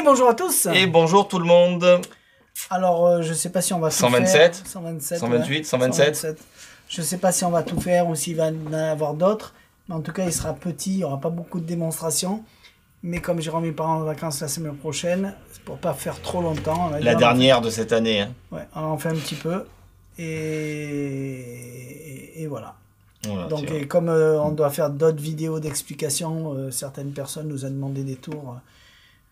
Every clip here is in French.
Et bonjour à tous. Et bonjour tout le monde. Alors, je sais pas si on va tout 127, faire. 127, 128, ouais. 127. Je sais pas si on va tout faire ou s'il va y en avoir d'autres. Mais en tout cas, il sera petit, il n'y aura pas beaucoup de démonstrations. Mais comme j'ai remis mes parents en vacances la semaine prochaine, c'est pour pas faire trop longtemps. La dernière de cette année. Hein. Ouais, on en fait un petit peu. Et voilà. Voilà, donc, et comme on doit faire d'autres vidéos d'explications, certaines personnes nous ont demandé des tours.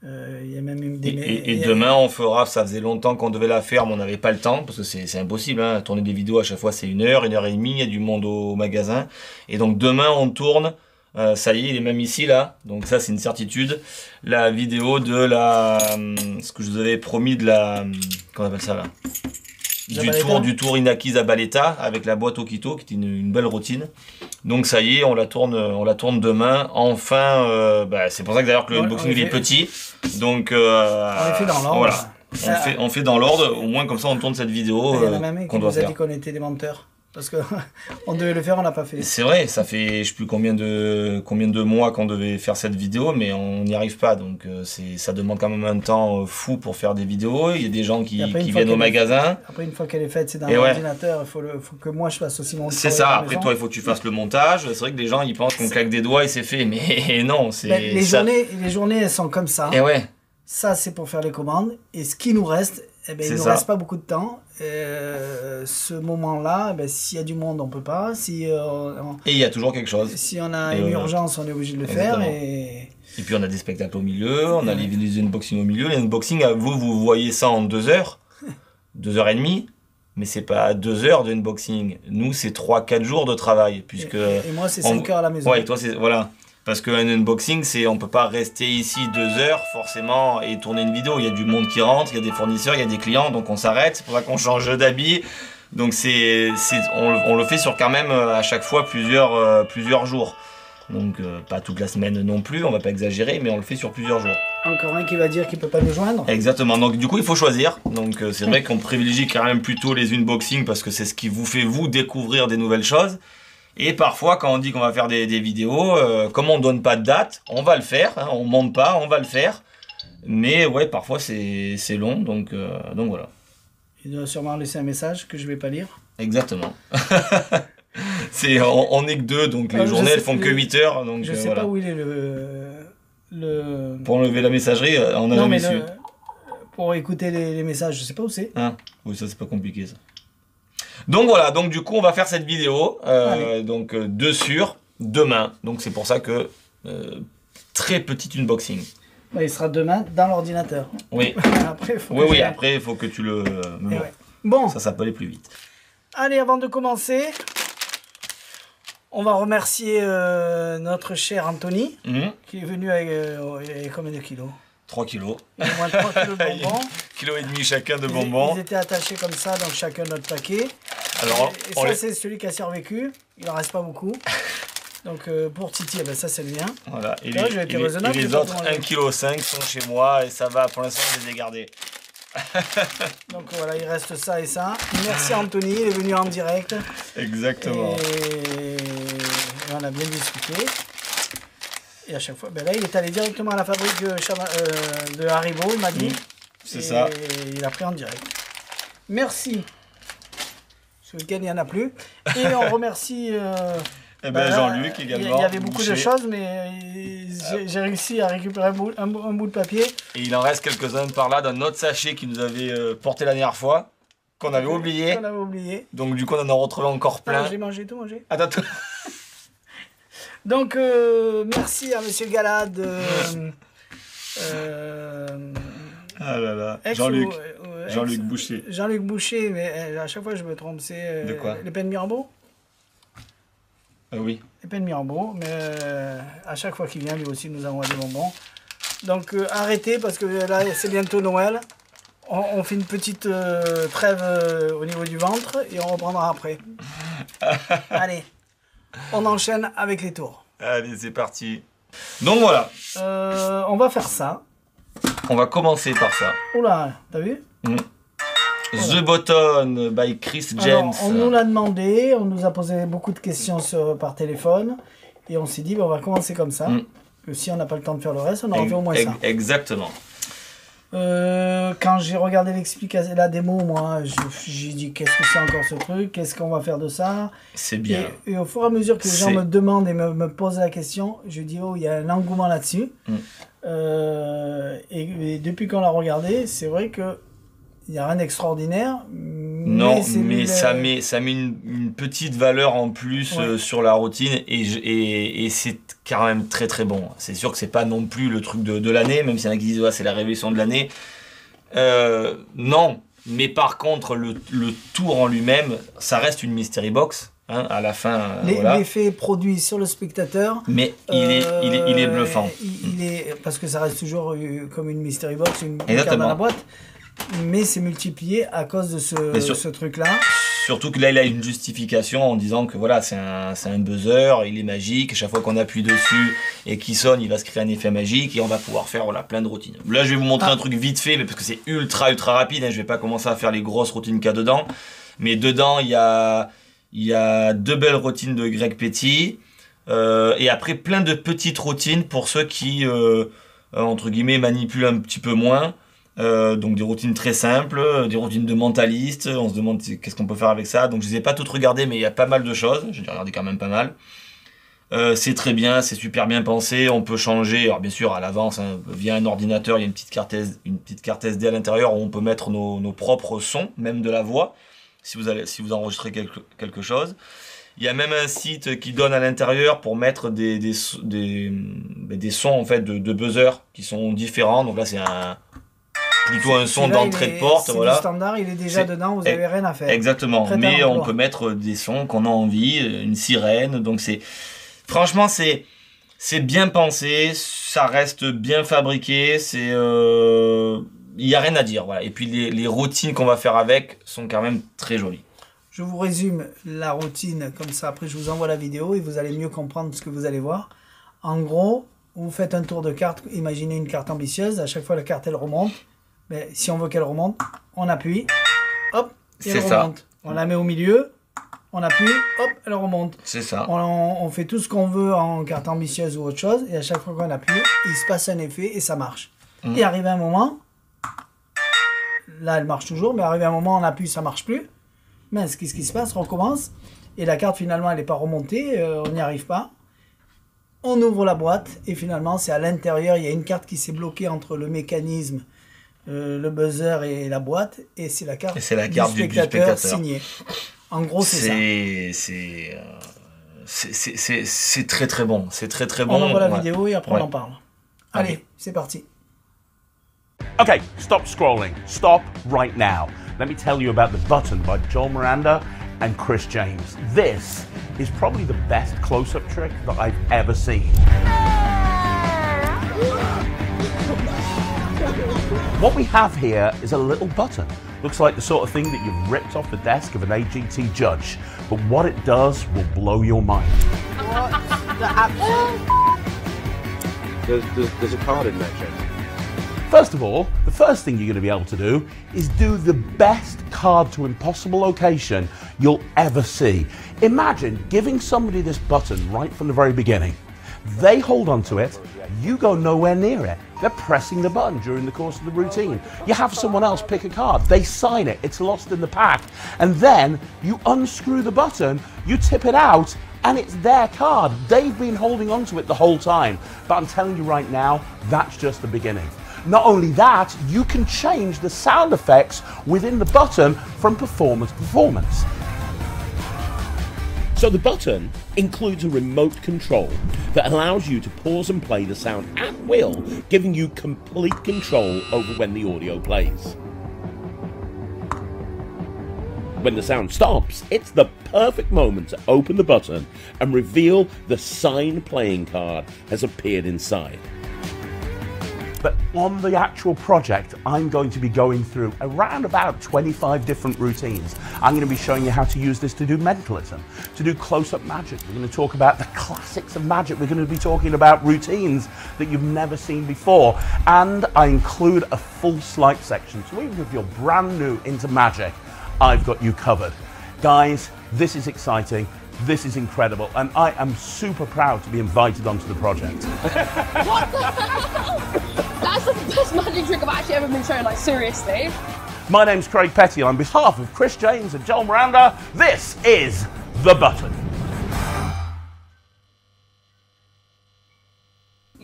Il y a même une et demain on fera, ça faisait longtemps qu'on devait la faire mais on n'avait pas le temps parce que c'est impossible, hein. Tourner des vidéos à chaque fois c'est 1 heure, 1 heure et demie, il y a du monde au magasin et donc demain on tourne, ça y est il est même ici là, donc ça c'est une certitude, la vidéo de la, ce que je vous avais promis de la, comment on appelle ça là, du tour Inaki Zabaleta avec la boîte Okito qui est une belle routine. Donc ça y est, on la tourne demain. Enfin, c'est pour ça que d'ailleurs que le unboxing il est petit. Donc on les fait dans l'ordre. Voilà. On fait dans l'ordre. Au moins comme ça on tourne cette vidéo qu'on doit faire. Il y en a même qui nous a dit qu'on était des menteurs. Parce qu'on devait le faire, on l'a pas fait. C'est vrai, ça fait je sais plus combien de mois qu'on devait faire cette vidéo, mais on n'y arrive pas. Donc ça demande quand même un temps fou pour faire des vidéos. Il y a des gens qui viennent au magasin. Après une fois qu'elle est faite, c'est dans l'ordinateur. Il faut que moi je fasse aussi mon travail. C'est ça, après toi il faut que tu fasses le montage. C'est vrai que les gens ils pensent qu'on claque des doigts et c'est fait, mais non. Les journées elles sont comme ça. Et ouais. Ça c'est pour faire les commandes. Et ce qui nous reste, il ne nous reste pas beaucoup de temps. Ce moment-là, s'il y a du monde, on peut pas. Et il y a toujours quelque chose. Si on a une urgence, on est obligé de le faire. Et puis on a des spectacles au milieu, on a les unboxings au milieu. Les unboxings, vous voyez ça en 2 heures, 2 heures et demie. Mais c'est pas 2 heures de unboxing. Nous, c'est 3-4 jours de travail. Puisque et moi, c'est 5 heures à la maison. Ouais, et toi, c'est... Voilà. Parce qu'un unboxing, on peut pas rester ici 2 heures forcément et tourner une vidéo. Il y a du monde qui rentre, il y a des fournisseurs, il y a des clients, donc on s'arrête. C'est pour ça qu'on change d'habit. Donc on le fait sur quand même à chaque fois plusieurs jours. Donc pas toute la semaine non plus, on va pas exagérer, mais on le fait sur plusieurs jours. Encore un qui va dire qu'il peut pas nous joindre. Exactement, donc du coup il faut choisir. Donc c'est vrai qu'on privilégie quand même plutôt les unboxings parce que c'est ce qui vous fait vous découvrir des nouvelles choses. Et parfois, quand on dit qu'on va faire des vidéos, comme on donne pas de date, on va le faire. Hein, on monte pas, on va le faire. Mais ouais, parfois c'est long, donc voilà. Il doit sûrement laisser un message que je vais pas lire. Exactement. On est que 2, donc les journées elles font que 8 heures. Donc, je sais pas où il est le... Pour enlever la messagerie, on a jamais su. Pour écouter les messages, je sais pas où c'est. Ah, oui, ça c'est pas compliqué ça. Donc voilà, donc du coup on va faire cette vidéo, donc demain, donc c'est pour ça que très petit unboxing. Ouais, il sera demain dans l'ordinateur. Oui. Après, après il faut que tu le... Bon. Ça peut aller plus vite. Allez, avant de commencer, on va remercier notre cher Anthony, qui est venu avec combien de kilos? 3 kilos. Au moins 3 kilos de bonbons. 1,5 kg chacun de bonbons. Ils étaient attachés comme ça, donc chacun notre paquet. Alors, et ça, c'est celui qui a survécu. Il n'en reste pas beaucoup. Donc pour Titi, ça c'est le mien. Voilà. Et les autres 1,5 kg sont chez moi et ça va, pour l'instant je les ai gardés. Donc voilà, il reste ça et ça. Merci Anthony, il est venu en direct. Exactement. Et on a bien discuté. Et à chaque fois, là il est allé directement à la fabrique de Haribo, il m'a dit. C'est ça. Et il a pris en direct. Merci. Ce week-end il n'y en a plus. Et on remercie... Jean-Luc également. Il y avait beaucoup de choses, mais j'ai réussi à récupérer un bout de papier. Et il en reste quelques-uns par là d'un autre sachet qui nous avait porté la dernière fois, qu'on avait oublié. Donc du coup on en a retrouvé encore plein. J'ai mangé tout, mangé. Attends. Donc merci à Monsieur Galad. Ah là là. Jean-Luc. Jean-Luc Boucher. Jean-Luc Boucher, mais à chaque fois je me trompe, c'est de quoi? Les Peines Mirambeau. Oui. Les Peines Mirambeau, mais à chaque fois qu'il vient, lui aussi nous envoie des bonbons. Donc arrêtez parce que là c'est bientôt Noël. On fait une petite trêve au niveau du ventre et on reprendra après. Allez, on enchaîne avec les tours. Allez, c'est parti. Donc voilà. On va faire ça. On va commencer par ça. Oula, t'as vu? The Button by Chris James. Alors, on nous l'a demandé, on nous a posé beaucoup de questions par téléphone et on s'est dit on va commencer comme ça. Que si on n'a pas le temps de faire le reste, on en fait au moins ça. Exactement. Quand j'ai regardé l'explication, la démo, moi, j'ai dit qu'est-ce que c'est encore ce truc, qu'est-ce qu'on va faire de ça. C'est bien. Et au fur et à mesure que les gens me demandent et me posent la question, je dis il y a un engouement là-dessus. Et depuis qu'on l'a regardé, c'est vrai que il n'y a rien d'extraordinaire. Non, mais ça met une petite valeur en plus sur la routine et c'est quand même très très bon. C'est sûr que c'est pas non plus le truc de l'année, même s'il y en a qui disent c'est la révolution de l'année. Non, mais par contre le tour en lui-même, ça reste une mystery box. Hein, à la fin, l'effet produit sur le spectateur. Mais il est bluffant. Parce que ça reste toujours comme une mystery box, une carte dans la boîte. Mais c'est multiplié à cause de ce truc-là. Surtout que là, il a une justification en disant que voilà, c'est un buzzer, il est magique. Chaque fois qu'on appuie dessus et qu'il sonne, il va se créer un effet magique et on va pouvoir faire plein de routines. Là, je vais vous montrer un truc vite fait, mais parce que c'est ultra rapide. Hein, je vais pas commencer à faire les grosses routines qu'il y a dedans. Mais dedans, il y a 2 belles routines de Greg Petty. Et après, plein de petites routines pour ceux qui, entre guillemets, manipulent un petit peu moins. Donc des routines très simples, des routines de mentaliste, on se demande qu'est-ce qu'on peut faire avec ça, donc je les ai pas toutes regardées mais il y a pas mal de choses, j'ai regardé quand même pas mal. C'est très bien, c'est super bien pensé, on peut changer, alors bien sûr à l'avance, hein, via un ordinateur, il y a une petite carte SD à l'intérieur où on peut mettre nos propres sons, même de la voix, si vous enregistrez quelque chose. Il y a même un site qui donne à l'intérieur pour mettre des sons en fait de buzzer qui sont différents, donc là c'est plutôt un son d'entrée de porte, voilà. C'est standard, il est déjà dedans, vous n'avez rien à faire. Exactement, mais on peut mettre des sons qu'on a envie, une sirène, donc franchement c'est bien pensé, ça reste bien fabriqué, il y a rien à dire, voilà. Et puis les routines qu'on va faire avec sont quand même très jolies. Je vous résume la routine comme ça, après je vous envoie la vidéo et vous allez mieux comprendre ce que vous allez voir. En gros, vous faites un tour de carte, imaginez une carte ambitieuse, à chaque fois la carte elle remonte. Mais si on veut qu'elle remonte, on appuie, hop, et elle remonte. On la met au milieu, on appuie, hop, elle remonte. C'est ça. On fait tout ce qu'on veut en carte ambitieuse ou autre chose, et à chaque fois qu'on appuie, il se passe un effet et ça marche. Et arrivé un moment, là elle marche toujours, mais arrivé un moment on appuie, ça marche plus. Mais qu'est-ce qui se passe? On recommence, et la carte finalement elle n'est pas remontée, on n'y arrive pas. On ouvre la boîte, et finalement c'est à l'intérieur, il y a une carte qui s'est bloquée entre le mécanisme, le buzzer et la boîte, et c'est la carte, du spectateur signée. En gros, c'est ça. C'est très très bon. C'est très très bon. On envoie la vidéo et après on en parle. Allez, c'est parti. Okay, stop scrolling. Stop right now. Let me tell you about The Button by Joel Miranda and Chris James. This is probably the best close-up trick that I've ever seen. What we have here is a little button. Looks like the sort of thing that you've ripped off the desk of an AGT judge. But what it does will blow your mind. What the absolute... There's a card in there, Jim. First of all, the first thing you're going to be able to do is do the best card to impossible location you'll ever see. Imagine giving somebody this button right from the very beginning. They hold onto it, you go nowhere near it. They're pressing the button during the course of the routine. You have someone else pick a card, they sign it, it's lost in the pack, and then you unscrew the button, you tip it out, and it's their card. They've been holding onto it the whole time. But I'm telling you right now, that's just the beginning. Not only that, you can change the sound effects within the button from performance to performance. So the button includes a remote control that allows you to pause and play the sound at will, giving you complete control over when the audio plays. When the sound stops, it's the perfect moment to open the button and reveal the signed playing card has appeared inside. But on the actual project, I'm going to be going through around about 25 different routines. I'm going to be showing you how to use this to do mentalism, to do close-up magic. We're going to talk about the classics of magic. We're going to be talking about routines that you've never seen before. And I include a full slight section. So even if you're brand new into magic, I've got you covered. Guys, this is exciting. This is incredible, and I am super proud to be invited onto the project. What the hell? That's like the best magic trick I've actually ever been shown, like seriously. My name's Craig Petty. On behalf of Chris James and Joel Miranda, this is The Button.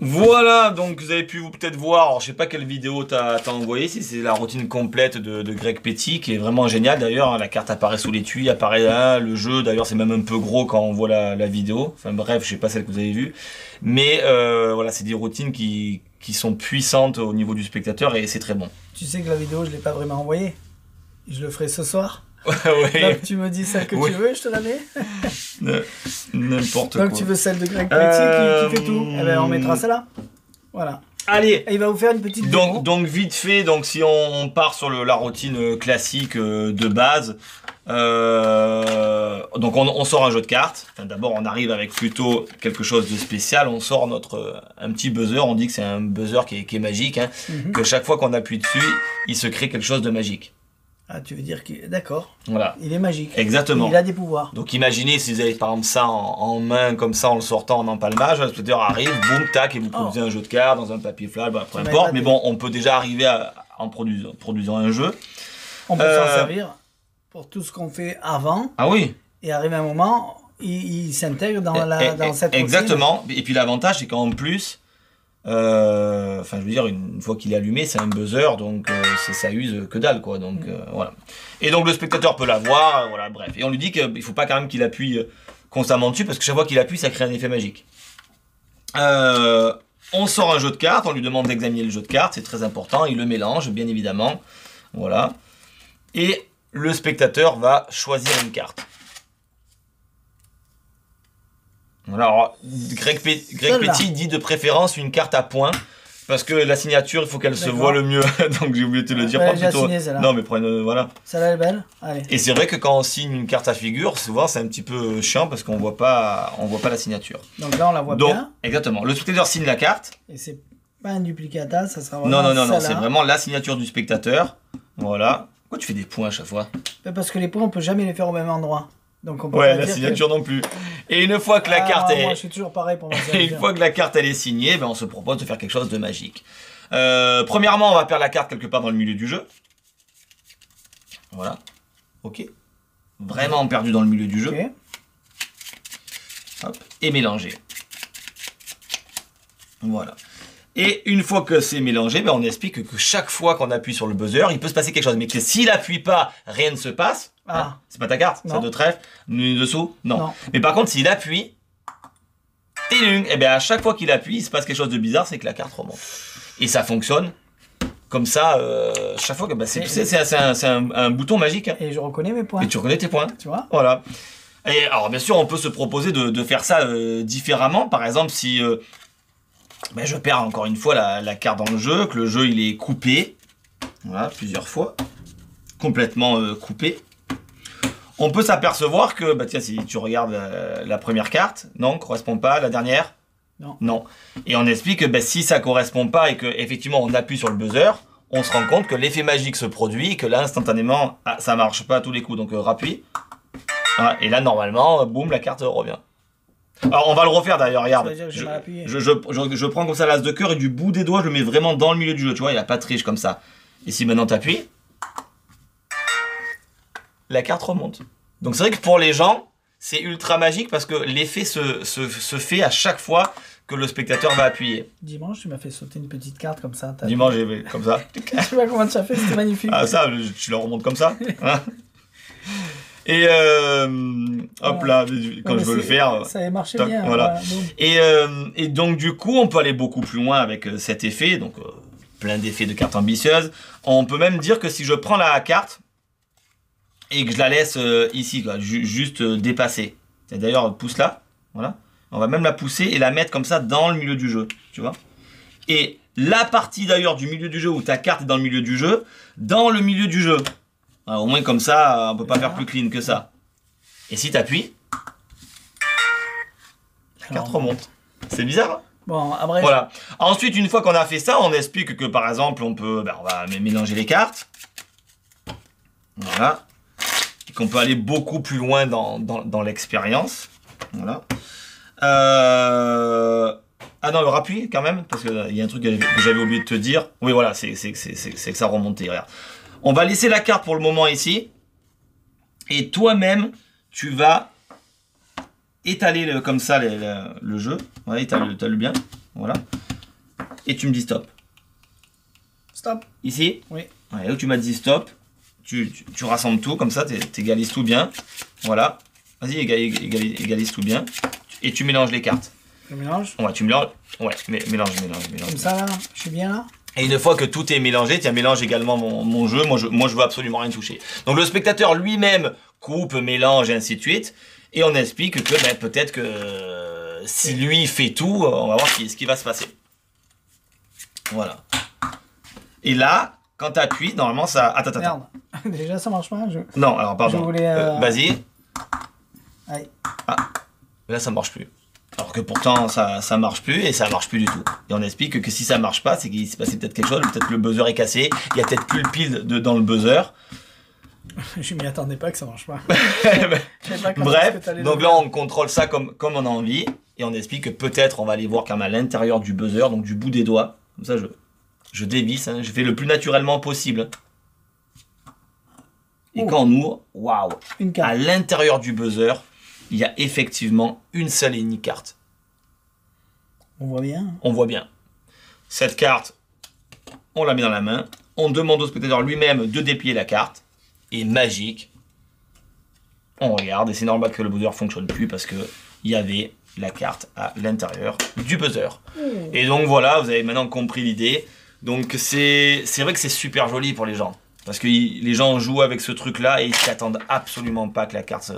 Voilà, donc vous avez pu peut-être voir, alors je sais pas quelle vidéo t'as envoyé, si c'est la routine complète de Greg Petty, qui est vraiment géniale d'ailleurs, hein, la carte apparaît sous l'étui, apparaît là, le jeu d'ailleurs c'est même un peu gros quand on voit la vidéo, enfin bref, je sais pas celle que vous avez vue, mais voilà, c'est des routines qui sont puissantes au niveau du spectateur et c'est très bon. Tu sais que la vidéo, je l'ai pas vraiment envoyée. Je le ferai ce soir. Ouais. Donc tu me dis celle que Oui. tu veux, je te la mets. N'importe quoi. Donc tu veux celle de Greg Petty qui fait tout. Eh ben on mettra celle-là. Voilà. Allez. Et il va vous faire une petite démo. Donc vite fait, donc si on part sur la routine classique de base, donc on sort un jeu de cartes. Enfin, d'abord on arrive avec plutôt quelque chose de spécial. On sort un petit buzzer. On dit que c'est un buzzer qui est magique, hein, que chaque fois qu'on appuie dessus, il se crée quelque chose de magique. Ah, tu veux dire qu'il... D'accord. Voilà. Il est magique. Exactement. Il a des pouvoirs. Donc imaginez si vous avez par exemple ça en main, comme ça en le sortant en empalmage, le spectateur arrive, boum, tac, et vous produisez un jeu de cartes dans un papier flash, bah, peu importe, mais bon, on peut déjà arriver en produisant un jeu. On peut s'en servir pour tout ce qu'on fait avant. Ah oui. Et arrive un moment, il s'intègre dans cette routine. Exactement. Et puis l'avantage, c'est qu'en plus, enfin, je veux dire, une fois qu'il est allumé, c'est un buzzer, donc ça use que dalle, quoi. Donc voilà. Et donc le spectateur peut l'avoir, voilà, bref. Et on lui dit qu'il faut pas quand même qu'il appuie constamment dessus, parce que chaque fois qu'il appuie, ça crée un effet magique. On sort un jeu de cartes, on lui demande d'examiner le jeu de cartes, c'est très important. Il le mélange, bien évidemment, voilà. Et le spectateur va choisir une carte. Alors, Greg Petty dit de préférence une carte à points, parce que la signature, il faut qu'elle se voit le mieux. Donc j'ai oublié de te le dire. Elle est déjà signée, celle-là. Non, mais prenez, voilà. Celle-là est belle. Allez. Et c'est vrai que quand on signe une carte à figure, souvent c'est un petit peu chiant parce qu'on voit pas la signature. Donc là, on la voit bien. Exactement. Le spectateur signe la carte. Et c'est pas un duplicata, ça sera vraiment Non, c'est vraiment la signature du spectateur. Voilà. Pourquoi tu fais des points à chaque fois? Parce que les points, on peut jamais les faire au même endroit. Donc on peut ouais, pas la dire signature non plus. Et une fois que la carte est... Moi, je suis toujours pareil pour moi. Et une fois que la carte elle est signée, ben, on se propose de faire quelque chose de magique. Premièrement, on va perdre la carte quelque part dans le milieu du jeu. Voilà. Ok. Vraiment perdu dans le milieu du jeu. Okay. Hop. Et mélanger. Voilà. Et une fois que c'est mélangé, ben, on explique que chaque fois qu'on appuie sur le buzzer, il peut se passer quelque chose. Mais que s'il appuie pas, rien ne se passe. Hein, c'est pas ta carte, c'est de trèfle, ni dessous, non. Mais par contre, s'il appuie, et bien à chaque fois qu'il appuie, il se passe quelque chose de bizarre, c'est que la carte remonte. Et ça fonctionne comme ça, chaque fois que c'est un bouton magique. Hein. Et je reconnais mes points. Et tu reconnais tes points. Tu vois. Voilà. Et alors bien sûr, on peut se proposer de faire ça différemment. Par exemple, si je perds encore une fois la carte dans le jeu, que le jeu il est coupé, voilà, plusieurs fois, complètement coupé. On peut s'apercevoir que, tiens, si tu regardes la première carte, non, correspond pas, la dernière, non. Et on explique que si ça correspond pas et que effectivement on appuie sur le buzzer, on se rend compte que l'effet magique se produit et que là instantanément, ça marche pas à tous les coups, donc rappuie. Voilà, et là normalement, boum, la carte revient. Alors on va le refaire d'ailleurs, regarde. Je prends comme ça l'as de cœur et du bout des doigts, je le mets vraiment dans le milieu du jeu, tu vois, il n'y a pas de triche comme ça. Et si maintenant tu appuies, la carte remonte. Donc c'est vrai que pour les gens, c'est ultra magique parce que l'effet se fait à chaque fois que le spectateur va appuyer. Dimanche, tu m'as fait sauter une petite carte comme ça. Dimanche, j'ai fait comme ça. Je sais pas comment tu as fait, c'était magnifique. Ah ça, tu la remontes comme ça. Hein. Et hop là, quand je veux le faire. Ça a marché toc, bien. Voilà. Et donc du coup, on peut aller beaucoup plus loin avec cet effet. Donc plein d'effets de cartes ambitieuses. On peut même dire que si je prends la carte et que je la laisse ici, quoi, juste dépasser. D'ailleurs, pousse là, voilà. On va même la pousser et la mettre comme ça dans le milieu du jeu, tu vois. Et la partie d'ailleurs du milieu du jeu où ta carte est dans le milieu du jeu, dans le milieu du jeu. Alors, au moins comme ça, on peut pas faire plus clean que ça. Et si tu appuies, la carte remonte. C'est bizarre, hein? Bon, après... Voilà. Ensuite, une fois qu'on a fait ça, on explique que par exemple, on peut, on va mélanger les cartes. Voilà. Et qu'on peut aller beaucoup plus loin dans l'expérience. Voilà. Ah non, rappuie quand même, parce qu'il y a un truc que j'avais oublié de te dire. Oui, voilà, c'est que ça remontait. Regarde. On va laisser la carte pour le moment ici. Et toi-même, tu vas étaler comme ça le jeu. Voilà, étale bien. Voilà. Et tu me dis stop. Stop. Ici. Oui. Ouais, là où tu m'as dit stop, tu rassembles tout comme ça, tu égalises tout bien. Voilà. Vas-y, égalise tout bien. Et tu mélanges les cartes. Je mélange. Ouais, tu mélanges. Ouais, mélange. Comme ça, là, je suis bien là. Et une fois que tout est mélangé, tu mélanges également mon jeu. Moi, je veux absolument rien toucher. Donc, le spectateur lui-même coupe, mélange et ainsi de suite. Et on explique que peut-être que si lui fait tout, on va voir ce qui va se passer. Voilà. Et là, quand tu appuies, normalement ça... Attends. Merde. Déjà, ça marche pas. Non, alors pardon. Je voulais, Vas-y. Aïe. Ah, là ça marche plus. Alors que pourtant ça marche plus et ça marche plus du tout. Et on explique que si ça marche pas, c'est qu'il s'est passé peut-être quelque chose, peut-être le buzzer est cassé, il y a peut-être plus le pile dans le buzzer. Je m'y attendais pas que ça marche pas. Bref, donc là on contrôle ça comme on a envie et on explique que peut-être on va aller voir quand même à l'intérieur du buzzer, donc du bout des doigts. Comme ça je dévisse, hein, je fais le plus naturellement possible. Et quand on ouvre, waouh, à l'intérieur du buzzer, il y a effectivement une seule et unique carte. On voit bien. On voit bien. Cette carte, on la met dans la main. On demande au spectateur lui-même de déplier la carte. Et magique, on regarde. Et c'est normal que le buzzer ne fonctionne plus parce qu'il y avait la carte à l'intérieur du buzzer. Et donc voilà, vous avez maintenant compris l'idée. Donc c'est vrai que c'est super joli pour les gens. Parce que les gens jouent avec ce truc-là et ils s'attendent absolument pas que la carte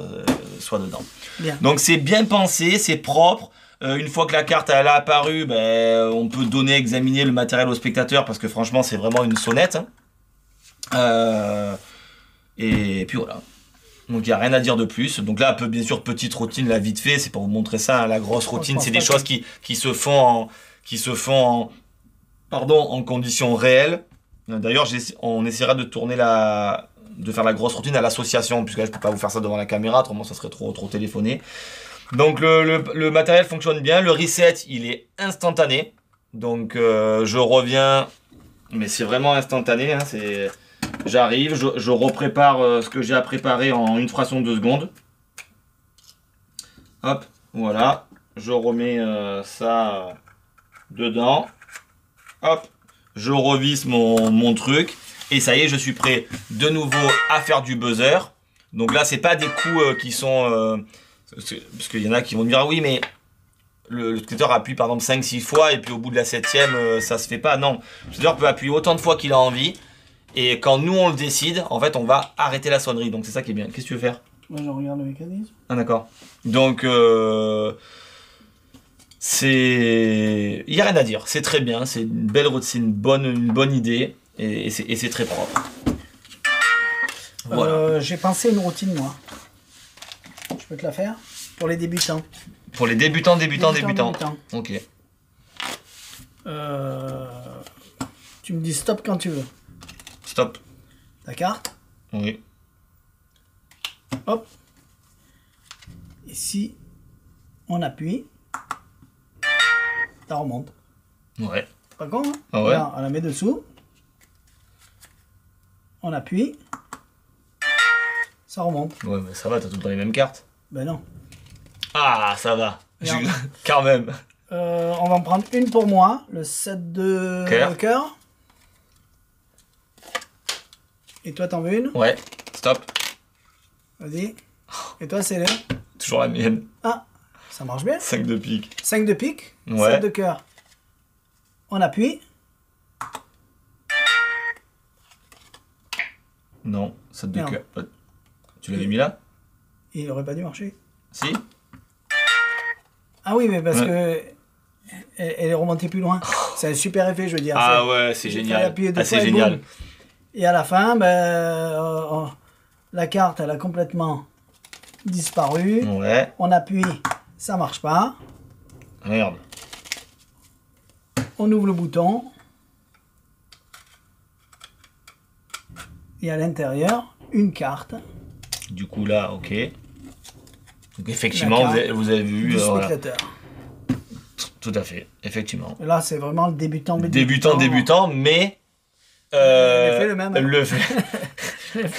soit dedans. Bien. Donc c'est bien pensé, c'est propre. Une fois que la carte elle a apparu, on peut examiner le matériel au spectateur parce que franchement c'est vraiment une sonnette. Hein. Et puis voilà. Donc il n'y a rien à dire de plus. Donc là, bien sûr, petite routine, là vite fait, c'est pour vous montrer ça. Hein. La grosse routine, c'est des choses qui se font en conditions réelles. D'ailleurs, on essaiera de faire la grosse routine à l'association, puisque là, je ne peux pas vous faire ça devant la caméra, autrement ça serait trop téléphoné. Donc le matériel fonctionne bien, le reset, il est instantané. Donc je reviens, mais c'est vraiment instantané. Hein, j'arrive, je reprépare ce que j'ai à préparer en une fraction de seconde. Hop, voilà, je remets ça dedans. Hop. Je revisse mon truc et ça y est, je suis prêt de nouveau à faire du buzzer. Donc là, c'est pas des coups qui sont... parce qu'il y en a qui vont me dire, ah oui, mais le spectateur appuie par exemple 5-6 fois et puis au bout de la 7e, ça se fait pas. Non, le spectateur peut appuyer autant de fois qu'il a envie et quand nous, on le décide, en fait, on va arrêter la sonnerie. Donc c'est ça qui est bien. Qu'est-ce que tu veux faire? Moi, je regarde le mécanisme. Ah d'accord. Donc... il n'y a rien à dire, c'est très bien, c'est une belle routine, une bonne idée et c'est très propre. Voilà. J'ai pensé une routine moi. Je peux te la faire pour les débutants. Pour les débutants. Ok. Tu me dis stop quand tu veux. Stop. Ta carte. Oui. Hop. Et si on appuie, ça remonte. Ouais. C'est pas con, hein? Ah ouais. Là, on la met dessous. On appuie. Ça remonte. Ouais, mais ça va, t'as tout le temps les mêmes cartes. Ben non. Ah, ça va. Quand même. On va en prendre une pour moi. Le 7 de cœur. Et toi, t'en veux une? Ouais. Stop. Vas-y. Et toi, c'est le? Toujours la mienne. Ah, ça marche bien. 5 de pique. 5 de pique. Ouais. 7 de cœur. On appuie. Non, 7 de Merde. cœur. Tu l'avais mis là? Il aurait pas dû marcher. Si? Ah oui, mais parce que elle est remontée plus loin. C'est un super effet, je veux dire. Ah ouais, c'est génial. Ah, c'est génial. Et à la fin, la carte, elle a complètement disparu. Ouais. On appuie, ça marche pas. Merde. On ouvre le bouton. Et à l'intérieur, une carte. Du coup là, ok. Donc effectivement, vous avez vu du voilà. spectateur. Tout à fait, effectivement. Et là, c'est vraiment le débutant. Débutant, mais... l'effet le même.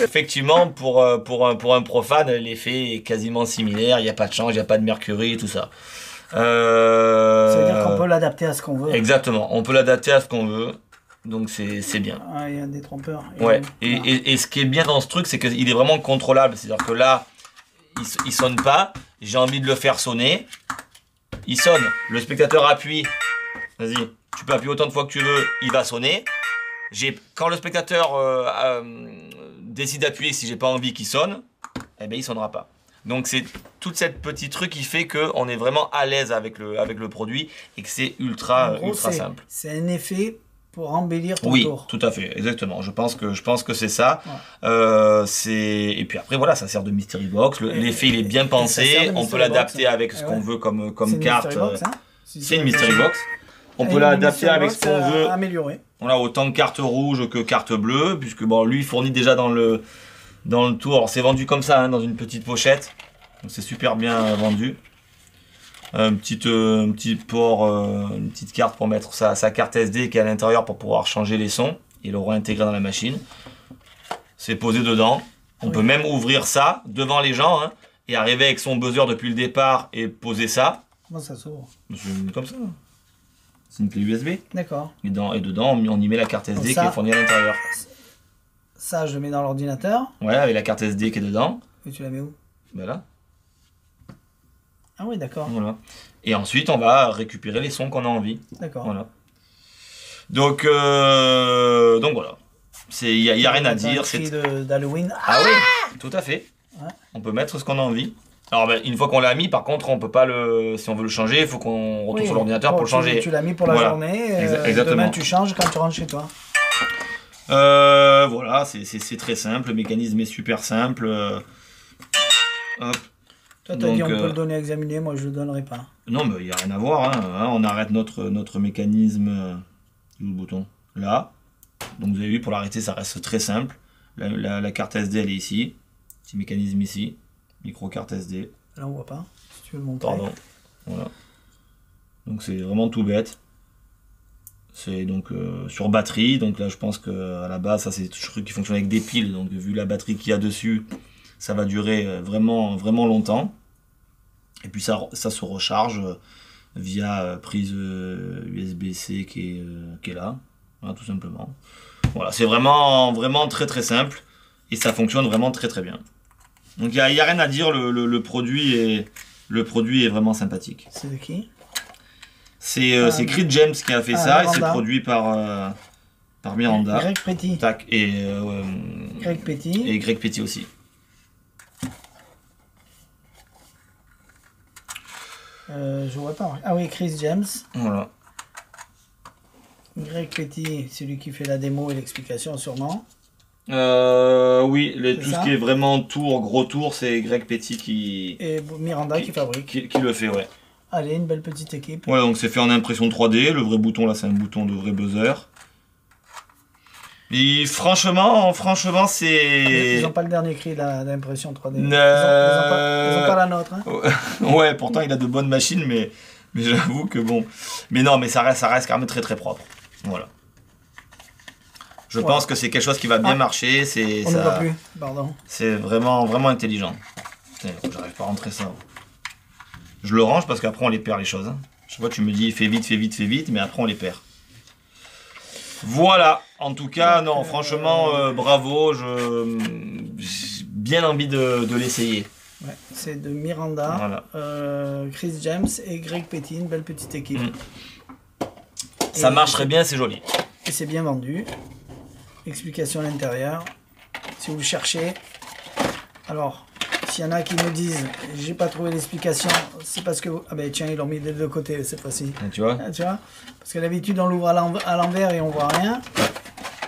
Effectivement, pour un profane, l'effet est quasiment similaire. Il n'y a pas de change, il n'y a pas de mercury, tout ça. Ça veut dire qu'on peut l'adapter à ce qu'on veut. Exactement, on peut l'adapter à ce qu'on veut. Donc c'est bien. Ah, il y a des trompeurs. Ouais. Et ce qui est bien dans ce truc, c'est qu'il est vraiment contrôlable. C'est-à-dire que là, il sonne pas. J'ai envie de le faire sonner. Il sonne. Le spectateur appuie. Vas-y, tu peux appuyer autant de fois que tu veux. Il va sonner. Quand le spectateur décide d'appuyer, si j'ai pas envie qu'il sonne, eh ben il sonnera pas. Donc c'est tout cette petit truc qui fait qu'on est vraiment à l'aise avec le produit et que c'est ultra simple. C'est un effet pour embellir ton tour. tour. Oui, tout à fait, exactement. Je pense que c'est ça. Ouais. Et puis après voilà, ça sert de mystery box. L'effet il est bien pensé. On peut l'adapter avec ce qu'on veut comme carte. C'est une mystery box. On peut l'adapter avec ce qu'on veut. Améliorer. Voilà, autant carte rouge que carte bleue, puisque bon, lui fournit déjà dans le tour. Alors c'est vendu comme ça, hein, dans une petite pochette. Donc c'est super bien vendu. Un petit port, une petite carte pour mettre sa carte SD qui est à l'intérieur pour pouvoir changer les sons et le réintégrer dans la machine. C'est posé dedans. On peut même ouvrir ça devant les gens, hein, et arriver avec son buzzer depuis le départ et poser ça. Comment ça s'ouvre? C'est comme ça. C'est une clé USB. D'accord. Et dedans, on y met la carte SD qui est fournie à l'intérieur. Ça, je le mets dans l'ordinateur. Ouais, avec la carte SD qui est dedans. Et tu la mets où? Ben là. Ah oui, d'accord. Voilà. Et ensuite, on va récupérer les sons qu'on a envie. D'accord. Voilà. Donc voilà. Il y a rien à dire. C'est d'Halloween. Ah oui, tout à fait. Ouais. On peut mettre ce qu'on a envie. Alors ben, une fois qu'on l'a mis, par contre, on peut pas si on veut le changer, il faut qu'on retourne sur l'ordinateur pour le changer. Tu l'as mis pour la journée. Exactement. Demain, tu changes quand tu rentres chez toi. Voilà, c'est très simple. Le mécanisme est super simple. Hop. Toi, tu as dit on peut le donner à examiner, moi je le donnerai pas. Non, mais il n'y a rien à voir. Hein. On arrête notre mécanisme. Où le bouton? Là. Donc vous avez vu, pour l'arrêter, ça reste très simple. La carte SD, elle est ici. Petit mécanisme ici. Micro carte SD. Là, on voit pas. Si tu veux le montrer. Pardon. Voilà. Donc c'est vraiment tout bête. C'est donc sur batterie. Donc là, je pense qu'à la base, ça c'est des trucs qui fonctionnent avec des piles. Donc vu la batterie qu'il y a dessus, ça va durer vraiment longtemps. Et puis ça se recharge via prise USB-C qui est là. Voilà, tout simplement. Voilà, c'est vraiment très simple. Et ça fonctionne vraiment très bien. Donc il n'y a rien à dire, le produit est vraiment sympathique. C'est de qui? C'est Creed James qui a fait ça, et c'est produit par Miranda. Greg Petit. Tac, Greg Petit. Et Greg Petit aussi. Je vois pas. Ah oui, Chris James. Voilà. Greg Petit, celui qui fait la démo et l'explication sûrement. Oui, tout ce qui est vraiment gros tour, c'est Greg Petit et Miranda qui fabrique. Qui le fait, ouais. Allez, une belle petite équipe. Ouais, donc c'est fait en impression 3D. Le vrai bouton là, c'est un bouton de vrai buzzer. Et franchement, c'est... Ils n'ont pas le dernier cri d'impression 3D. Ils ont pas la nôtre. Hein. Ouais, pourtant il a de bonnes machines, mais j'avoue que bon... Mais non, mais ça reste quand même très propre. Voilà. Je pense que c'est quelque chose qui va bien marcher. On ne voit plus, pardon. C'est vraiment intelligent. J'arrive pas à rentrer ça. Je le range parce qu'après on les perd les choses. Je vois, tu me dis fais vite, mais après on les perd. Voilà, en tout cas, non, franchement, bravo, j'ai bien envie de l'essayer. Ouais, c'est de Miranda, voilà. Chris James et Greg Petit, une belle petite équipe. Ça marcherait bien, c'est joli. Et c'est bien vendu. Explication à l'intérieur. Si vous cherchez, alors, s'il y en a qui nous disent j'ai pas trouvé l'explication, c'est parce que ah ben tiens, ils l'ont mis des deux côtés cette fois-ci. Tu vois, parce que d'habitude on l'ouvre à l'envers et on voit rien.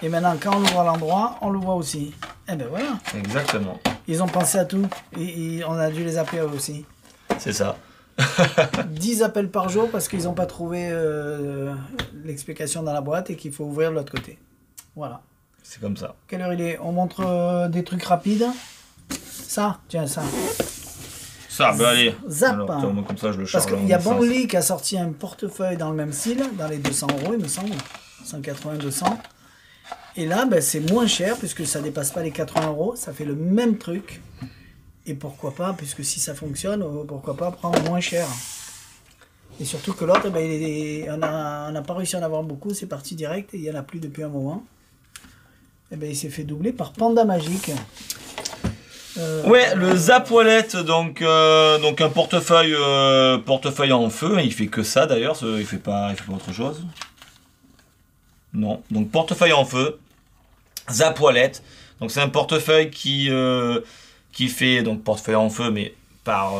Et maintenant quand on l'ouvre à l'endroit, on le voit aussi. Et ben voilà. Exactement. Ils ont pensé à tout et on a dû les appeler eux aussi. C'est ça. 10 appels par jour parce qu'ils n'ont pas trouvé l'explication dans la boîte et qu'il faut ouvrir de l'autre côté. Voilà. C'est comme ça. Quelle heure il est? On montre des trucs rapides. Ça, tiens, ça. Ça, bah allez. Zap. Alors, tiens, moi, comme ça, je le Parce charge. qu'il y a Bonli qui a sorti un portefeuille dans le même style, dans les 200 €, il me semble. 180, 200. Et là, ben, c'est moins cher, puisque ça dépasse pas les 80 €. Ça fait le même truc. Et pourquoi pas, puisque si ça fonctionne, pourquoi pas prendre moins cher. Et surtout que l'autre, ben, on n'a pas réussi à en avoir beaucoup, c'est parti direct, et il n'y en a plus depuis un moment. Et ben, il s'est fait doubler par Panda Magique. Ouais, le Zap Wallet, donc un portefeuille, portefeuille en feu, il fait que ça d'ailleurs, il fait pas autre chose. Non, donc portefeuille en feu, Zap Wallet, donc c'est un portefeuille qui fait donc portefeuille en feu mais par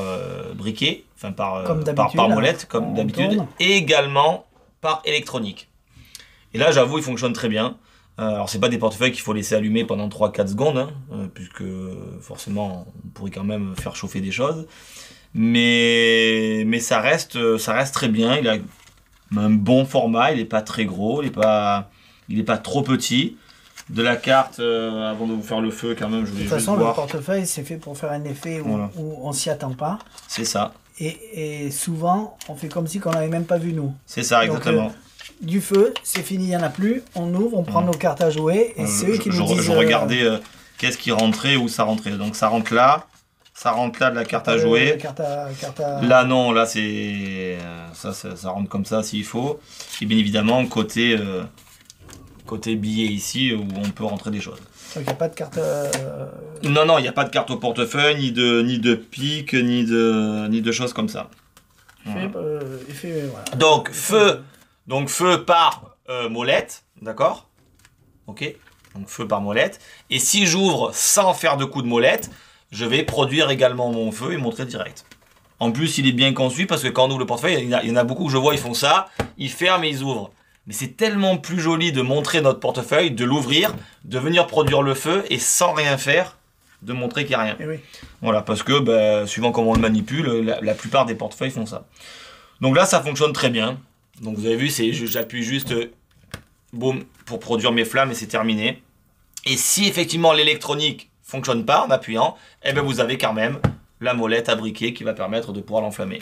briquet, enfin par molette comme d'habitude, et également par électronique. Et là j'avoue il fonctionne très bien. Alors c'est pas des portefeuilles qu'il faut laisser allumer pendant 3-4 secondes, hein, puisque forcément on pourrait quand même faire chauffer des choses. Mais ça reste très bien, il a un bon format, il n'est pas très gros, il est pas trop petit. De la carte, avant de vous faire le feu quand même, je voulais juste voir. De toute façon le portefeuille c'est fait pour faire un effet où on s'y attend pas. C'est ça. Et souvent on fait comme si on l'avait même pas vu nous. C'est ça, exactement. Donc, du feu, c'est fini, il n'y en a plus, on ouvre, on prend nos cartes à jouer, et c'est eux qui nous disent... Je regardais qu'est-ce qui rentrait, où ça rentrait. Donc ça rentre là de la carte à jouer. Là non, là c'est... Ça rentre comme ça s'il faut. Et bien évidemment, côté billet ici, où on peut rentrer des choses. Donc il n'y a pas de carte... Non, il n'y a pas de carte au portefeuille, ni de pique, ni de choses comme ça. Voilà. Donc feu par molette, d'accord? Ok, donc feu par molette. Et si j'ouvre sans faire de coup de molette, je vais produire également mon feu et montrer direct. En plus, il est bien conçu parce que quand on ouvre le portefeuille, il y en a beaucoup que je vois, ils font ça, ils ferment et ils ouvrent. Mais c'est tellement plus joli de montrer notre portefeuille, de l'ouvrir, de venir produire le feu et sans rien faire, de montrer qu'il n'y a rien. Et oui. Voilà, parce que suivant comment on le manipule, la plupart des portefeuilles font ça. Donc là, ça fonctionne très bien. Donc vous avez vu, j'appuie juste boum pour produire mes flammes et c'est terminé. Et si effectivement l'électronique fonctionne pas en appuyant, eh ben vous avez quand même la molette à briquet qui va permettre de pouvoir l'enflammer.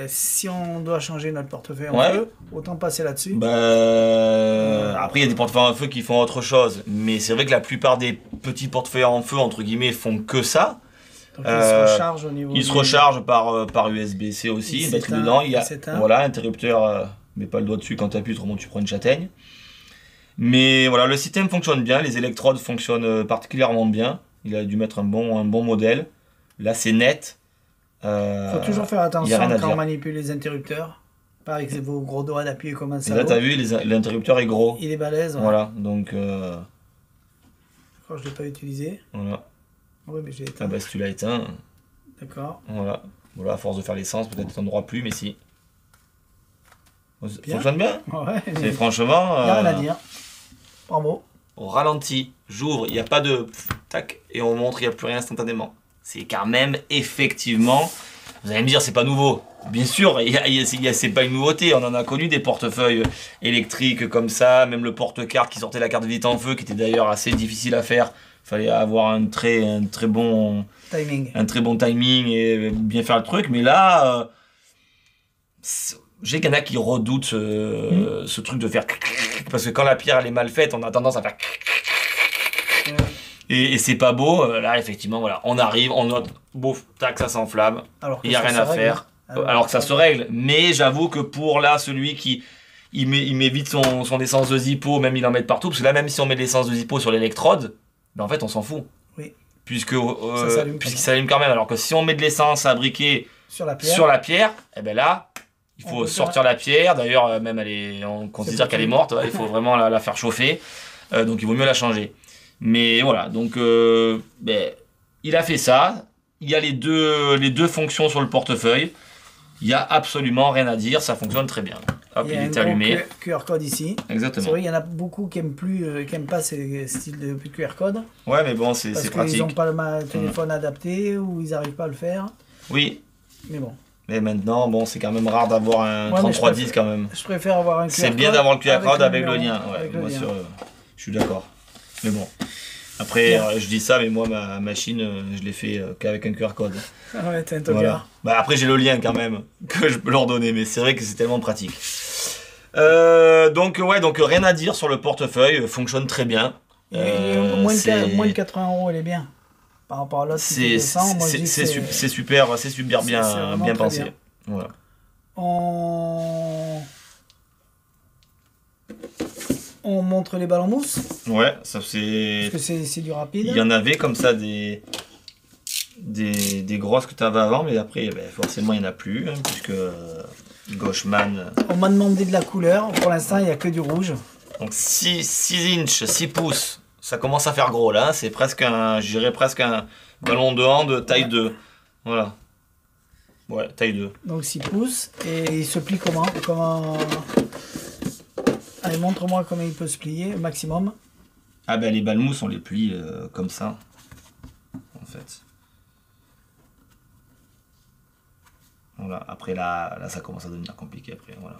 Si on doit changer notre portefeuille en feu, autant passer là-dessus. Après il y a des portefeuilles en feu qui font autre chose, mais c'est vrai que la plupart des petits portefeuilles en feu entre guillemets font que ça. Donc il se recharge au niveau. Il se recharge par USB-C aussi, une batterie dedans. Il y a voilà, interrupteur, mets pas le doigt dessus quand tu appuies, autrement tu prends une châtaigne. Mais voilà, le système fonctionne bien, les électrodes fonctionnent particulièrement bien. Il a dû mettre un bon modèle. Là c'est net. Faut toujours faire attention quand on manipule les interrupteurs. Pas avec vos gros doigts d'appuyer comme un salaud. Et là t'as vu, l'interrupteur est gros. Il est balèze. Ouais. Voilà, donc... Quand je l'ai pas utilisé. Voilà. Oui, mais j'ai éteint. Ah bah si tu l'as éteint. D'accord. Voilà. Voilà, à force de faire l'essence, peut-être tu n'en auras plus, mais si. Ça fonctionne bien. Ouais. C'est franchement... Il n'y a rien à dire. Bravo. Au ralenti, j'ouvre, il n'y a pas de... Tac, et on montre, il n'y a plus rien instantanément. C'est quand même, effectivement... Vous allez me dire, c'est pas nouveau. Bien sûr, c'est pas une nouveauté. On en a connu des portefeuilles électriques comme ça, même le porte-carte qui sortait la carte de visite en feu, qui était d'ailleurs assez difficile à faire. Il fallait avoir un très bon timing et bien faire le truc. Mais là, j'ai qu'il y en a qui redoutent ce truc de faire... Parce que quand la pierre elle est mal faite, on a tendance à faire... Et c'est pas beau. Là, effectivement, voilà, on arrive, on note, bouf, tac, ça s'enflamme. Il n'y a rien à faire. Alors que ça se règle. Mais j'avoue que pour là, celui qui... Il met vite son essence de Zippo, même il en met partout. Parce que là, même si on met de l'essence de Zippo sur l'électrode, ben en fait, on s'en fout. Oui. Puisqu'il s'allume quand même. Alors que si on met de l'essence à briquer sur la pierre, et ben là, il faut sortir la pierre. D'ailleurs, même on considère qu'elle est morte. Il faut vraiment la faire chauffer. Donc il vaut mieux la changer. Mais voilà, donc il a fait ça. Il y a les deux fonctions sur le portefeuille. Il n'y a absolument rien à dire, ça fonctionne très bien. Hop, il est allumé. QR code ici. Exactement. C'est vrai, il y en a beaucoup qui n'aiment pas ces styles de QR code. Ouais, mais bon, c'est pratique. Parce qu'ils n'ont pas le téléphone adapté ou ils n'arrivent pas à le faire. Oui. Mais bon. Mais maintenant, bon, c'est quand même rare d'avoir un 3310 quand même. Je préfère avoir un QR code. C'est bien d'avoir le QR code avec le lien. Ouais, moi, je suis d'accord. Mais bon. Après, Bien. je dis ça, mais moi, ma machine, je l'ai fait qu'avec un QR code. Ah ouais, t'es un Voilà. tocard. Bah, après, j'ai le lien quand même, que je peux leur donner, mais c'est vrai que c'est tellement pratique. Donc, ouais, donc rien à dire sur le portefeuille, fonctionne très bien. Moins C'est- de 80 €, elle est bien. Par rapport à l'autre, qui fait 200, moi je dis que c'est super c'est bien, vraiment bien très pensé. bien. Voilà. On montre les balles en mousse, Ouais, ça c'est. parce que c'est du rapide. Il y en avait comme ça des grosses que tu avais avant, mais après, ben, forcément, il n'y en a plus, hein, puisque Gauchman. On m'a demandé de la couleur, pour l'instant il n'y a que du rouge. Donc 6 inches, 6 pouces, ça commence à faire gros là, hein, c'est presque je dirais presque un ballon de hand taille 2. Voilà. Ouais, taille 2. Donc 6 pouces, et il se plie comment? Allez, montre-moi comment il peut se plier, au maximum. Ah ben les balles mousse, on les plie comme ça, en fait. Voilà, après là ça commence à devenir compliqué après, voilà.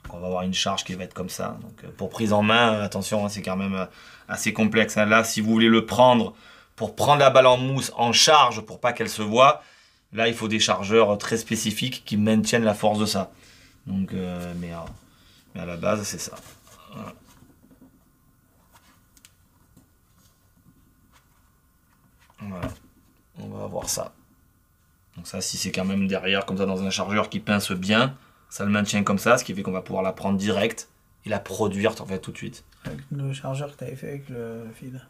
Donc, on va avoir une charge qui va être comme ça. Donc pour prise en main, attention, hein, c'est quand même assez complexe. Hein. Là, si vous voulez le prendre, pour prendre la balle en mousse en charge, pour pas qu'elle se voie, là il faut des chargeurs très spécifiques qui maintiennent la force de ça. Donc, mais à la base, c'est ça. Voilà. Voilà, on va avoir ça. Donc ça, si c'est quand même derrière, comme ça, dans un chargeur qui pince bien, ça le maintient comme ça, ce qui fait qu'on va pouvoir la prendre direct et la produire en fait tout de suite. Avec le chargeur que tu avais fait avec le fil.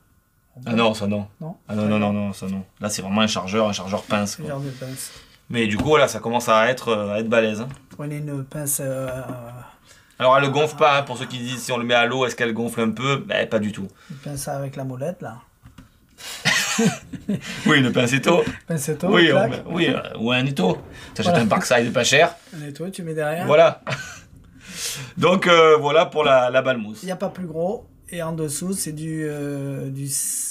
Ah non, ça non. Non. Ah non, ça non. Là, c'est vraiment un chargeur pince. Ce Quoi. genre de pince. Mais du coup, voilà, ça commence à être balèze. Hein. Prenez une pince. Alors, elle ne gonfle pas, hein, pour ceux qui disent si on le met à l'eau, est-ce qu'elle gonfle un peu? Ben, pas du tout. Une pince avec la molette là. Oui, une pincetto. Pincetto, Oui, clac. oui, ou un netto. Tu achètes Voilà. un Parkside pas cher. Et toi, tu mets derrière. Voilà. Donc, voilà pour la balle mousse. Il n'y a pas plus gros. Et en dessous, c'est du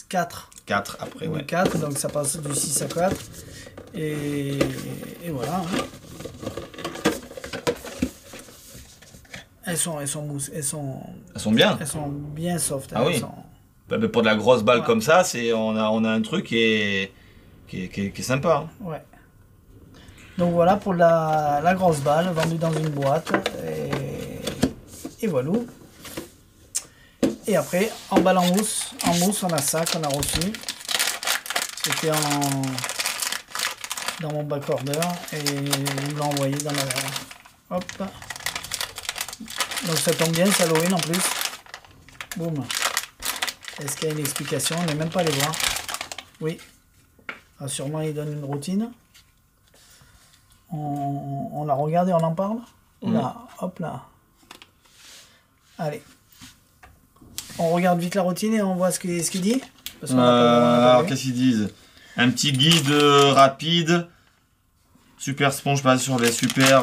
4. 4 après, ouais. Du 4, donc ça passe du 6 à 4. Et voilà. Hein. Elles sont mousses. Elles sont bien. Elles sont bien soft. Ah elles oui. sont- Bah, pour de la grosse balle Ouais. comme ça, on a un truc qui est sympa. Hein. Ouais. Donc voilà pour la grosse balle vendue dans une boîte. Et voilà. Et après, en balle en mousse, on a ça qu'on a reçu. C'était dans mon backorder et il l'a envoyé dans la... Hop. Donc ça tombe bien, c'est Halloween en plus. Boum. Est-ce qu'il y a une explication? On n'est même pas allé voir. Oui. Ah, sûrement il donne une routine. On la regarde et on en parle. Là, hop là. Allez. On regarde vite la routine et on voit ce qu'il dit. Parce qu'on n'a pas Alors, vu. qu'est-ce qu'ils disent? Un petit guide rapide. Super sponge basé sur les super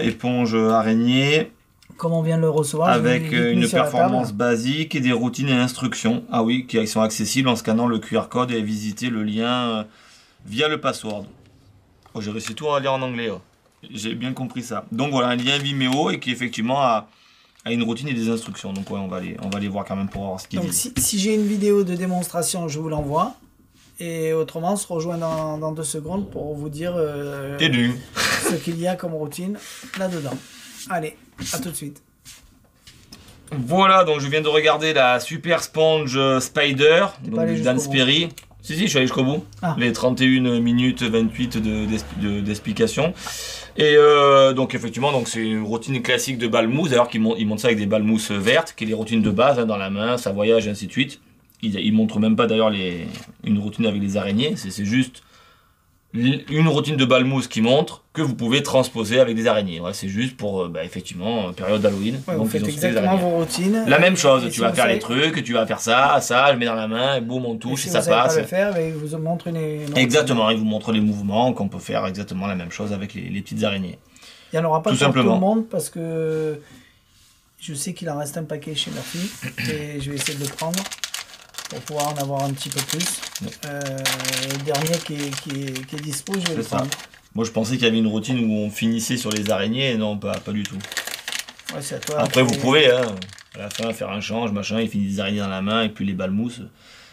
éponges araignées. Comme on vient de le recevoir, je Avec l'ai mis une sur la performance table. basique et des routines et instructions. Ah oui, qui sont accessibles en scannant le QR code et visiter le lien via le password. Oh, j'ai réussi tout à lire en anglais. Oh. J'ai bien compris ça. Donc voilà, un lien Vimeo et qui effectivement a une routine et des instructions. Donc ouais, on va aller voir quand même pour voir ce qu'il Donc dit. si j'ai une vidéo de démonstration, je vous l'envoie. Et autrement, on se rejoint dans 2 secondes pour vous dire Et du. ce qu'il y a comme routine là-dedans. Allez, à tout de suite. Voilà, donc je viens de regarder la Super Sponge Spider, pas donc allé du jusqu'au Dan Sperry. Si, je suis allé jusqu'au bout. Ah. Les 31 minutes 28 d'explication. Et donc effectivement, donc c'est une routine classique de balle mousse. D'ailleurs, il montre ça avec des balles mousse vertes, qui est les routines de base, hein, dans la main, ça voyage, et ainsi de suite. Il montre même pas d'ailleurs une routine avec les araignées. C'est juste une routine de balle mousse qui montre que vous pouvez transposer avec des araignées. Ouais, c'est juste pour, effectivement, période d'Halloween. Ouais, donc vous faites ils ont sorti des exactement araignées. vos routines. La même chose, Et tu si vas vous faire savez- les trucs, tu vas faire ça, je le mets dans la main, et boum, on et touche, si et vous ça savez passe. pas le faire, il vous montre une routine. Exactement, il vous montre les mouvements, qu'on peut faire exactement la même chose avec les petites araignées. Il n'y en aura pas Tout pour tout simplement. le monde parce que je sais qu'il en reste un paquet chez ma fille et je vais essayer de le prendre pour pouvoir en avoir un petit peu plus. Le dernier qui est dispo, je vais le C'est ça. prendre. Moi, je pensais qu'il y avait une routine où on finissait sur les araignées, et non, pas du tout. Ouais, c'est à toi. Après, vous pouvez, hein, à la fin, faire un change, machin, il finit des araignées dans la main, et puis les balles mousse.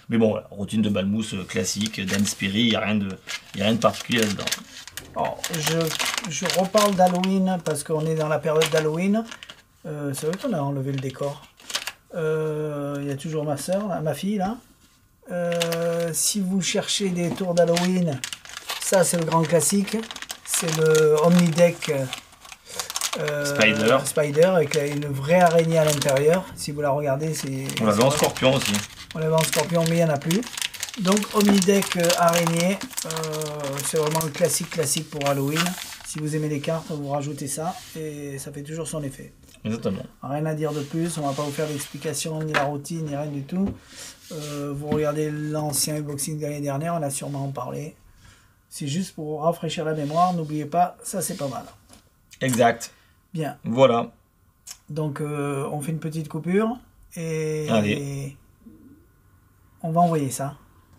Mais bon, voilà, routine de balles mousse classique, d'Anspiri, il n'y a rien de particulier là-dedans. Alors, je reparle d'Halloween parce qu'on est dans la période d'Halloween. C'est vrai qu'on a enlevé le décor. Il y a toujours ma soeur, ma fille là. Si vous cherchez des tours d'Halloween, ça c'est le grand classique. C'est le Omnideck Spider avec une vraie araignée à l'intérieur. Si vous la regardez, c'est. On l'avait en scorpion aussi. On l'avait en scorpion, mais il n'y en a plus. Donc Omnideck araignée, c'est vraiment le classique pour Halloween. Si vous aimez les cartes, vous rajoutez ça et ça fait toujours son effet. Exactement. Rien à dire de plus, on va pas vous faire d'explication, ni la routine, ni rien du tout. Vous regardez l'ancien unboxing de l'année dernière, on a sûrement en parlé. C'est juste pour rafraîchir la mémoire, n'oubliez pas, ça c'est pas mal. Exact. Bien. Voilà. Donc on fait une petite coupure et Allez. On va envoyer ça.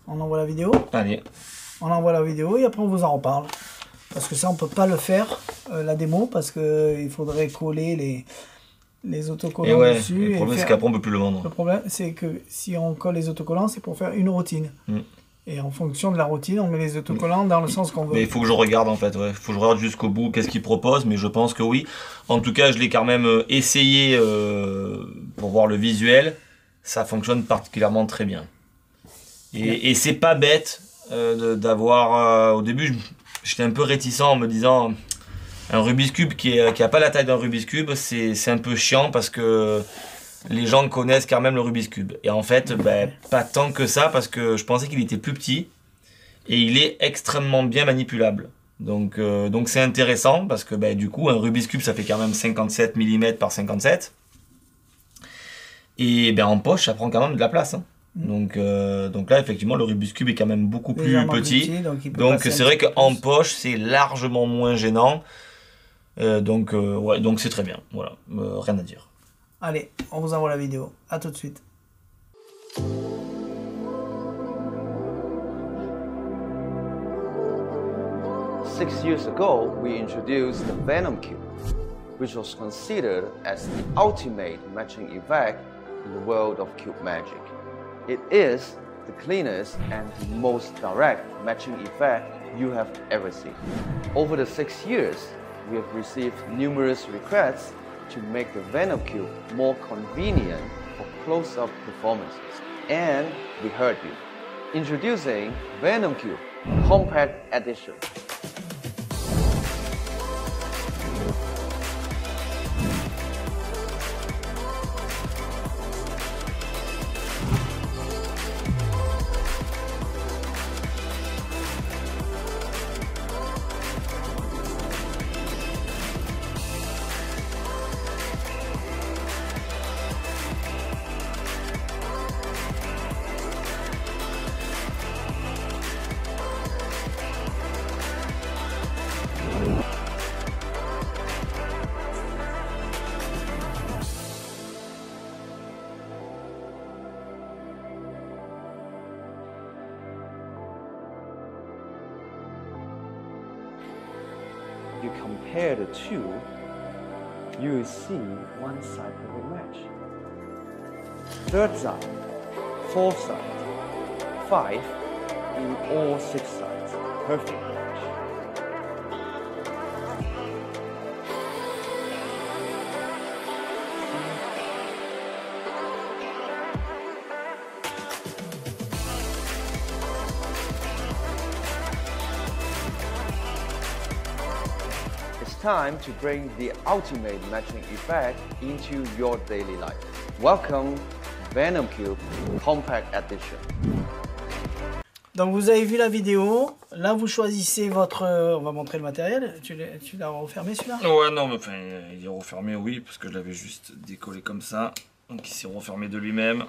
On envoie la vidéo. Allez. On envoie la vidéo et après on vous en reparle. Parce que ça on peut pas le faire, la démo, parce qu'il faudrait coller les autocollants dessus. Le problème c'est qu'après on peut plus le vendre. Le problème c'est que si on colle les autocollants, c'est pour faire une routine. Et en fonction de la routine, on met les autocollants dans le sens qu'on veut. Mais il faut que je regarde en fait, ouais. Il faut que je regarde jusqu'au bout qu'est-ce qu'ils proposent, mais je pense que oui. En tout cas, je l'ai quand même essayé pour voir le visuel. Ça fonctionne particulièrement très bien. Et c'est pas bête d'avoir... au début, j'étais un peu réticent en me disant... Un Rubik's Cube qui a pas la taille d'un Rubik's Cube, c'est un peu chiant parce que... Les gens connaissent quand même le Rubik's Cube. Et en fait, pas tant que ça, parce que je pensais qu'il était plus petit. Et il est extrêmement bien manipulable. Donc c'est intéressant, parce que du coup, un Rubik's Cube, ça fait quand même 57 mm par 57. Et en poche, ça prend quand même de la place. Hein. Donc là, effectivement, le Rubik's Cube est quand même beaucoup plus petit. Donc c'est vrai qu'en poche, c'est largement moins gênant. Donc c'est très bien. Voilà, rien à dire. Allez, on vous envoie la vidéo. À tout de suite. 6 years ago, we introduced the Venom Cube, which was considered as the ultimate matching effect in the world of cube magic. It is the cleanest and the most direct matching effect you have ever seen. Over the 6 years, we have received numerous requests to make the Venom Cube more convenient for close-up performances. And we heard you. Introducing Venom Cube Compact Edition. You compare the two, you will see one side perfect match. Third side, fourth side, 5 in all 6 sides, perfect match. It's time to bring the ultimate matching effect into your daily life. Welcome, Venom Cube Compact Edition. Donc vous avez vu la vidéo, là vous choisissez votre... on va montrer le matériel, tu l'as refermé celui-là? Ouais, non, mais enfin, il est refermé, oui, parce que je l'avais juste décollé comme ça. Donc il s'est refermé de lui-même.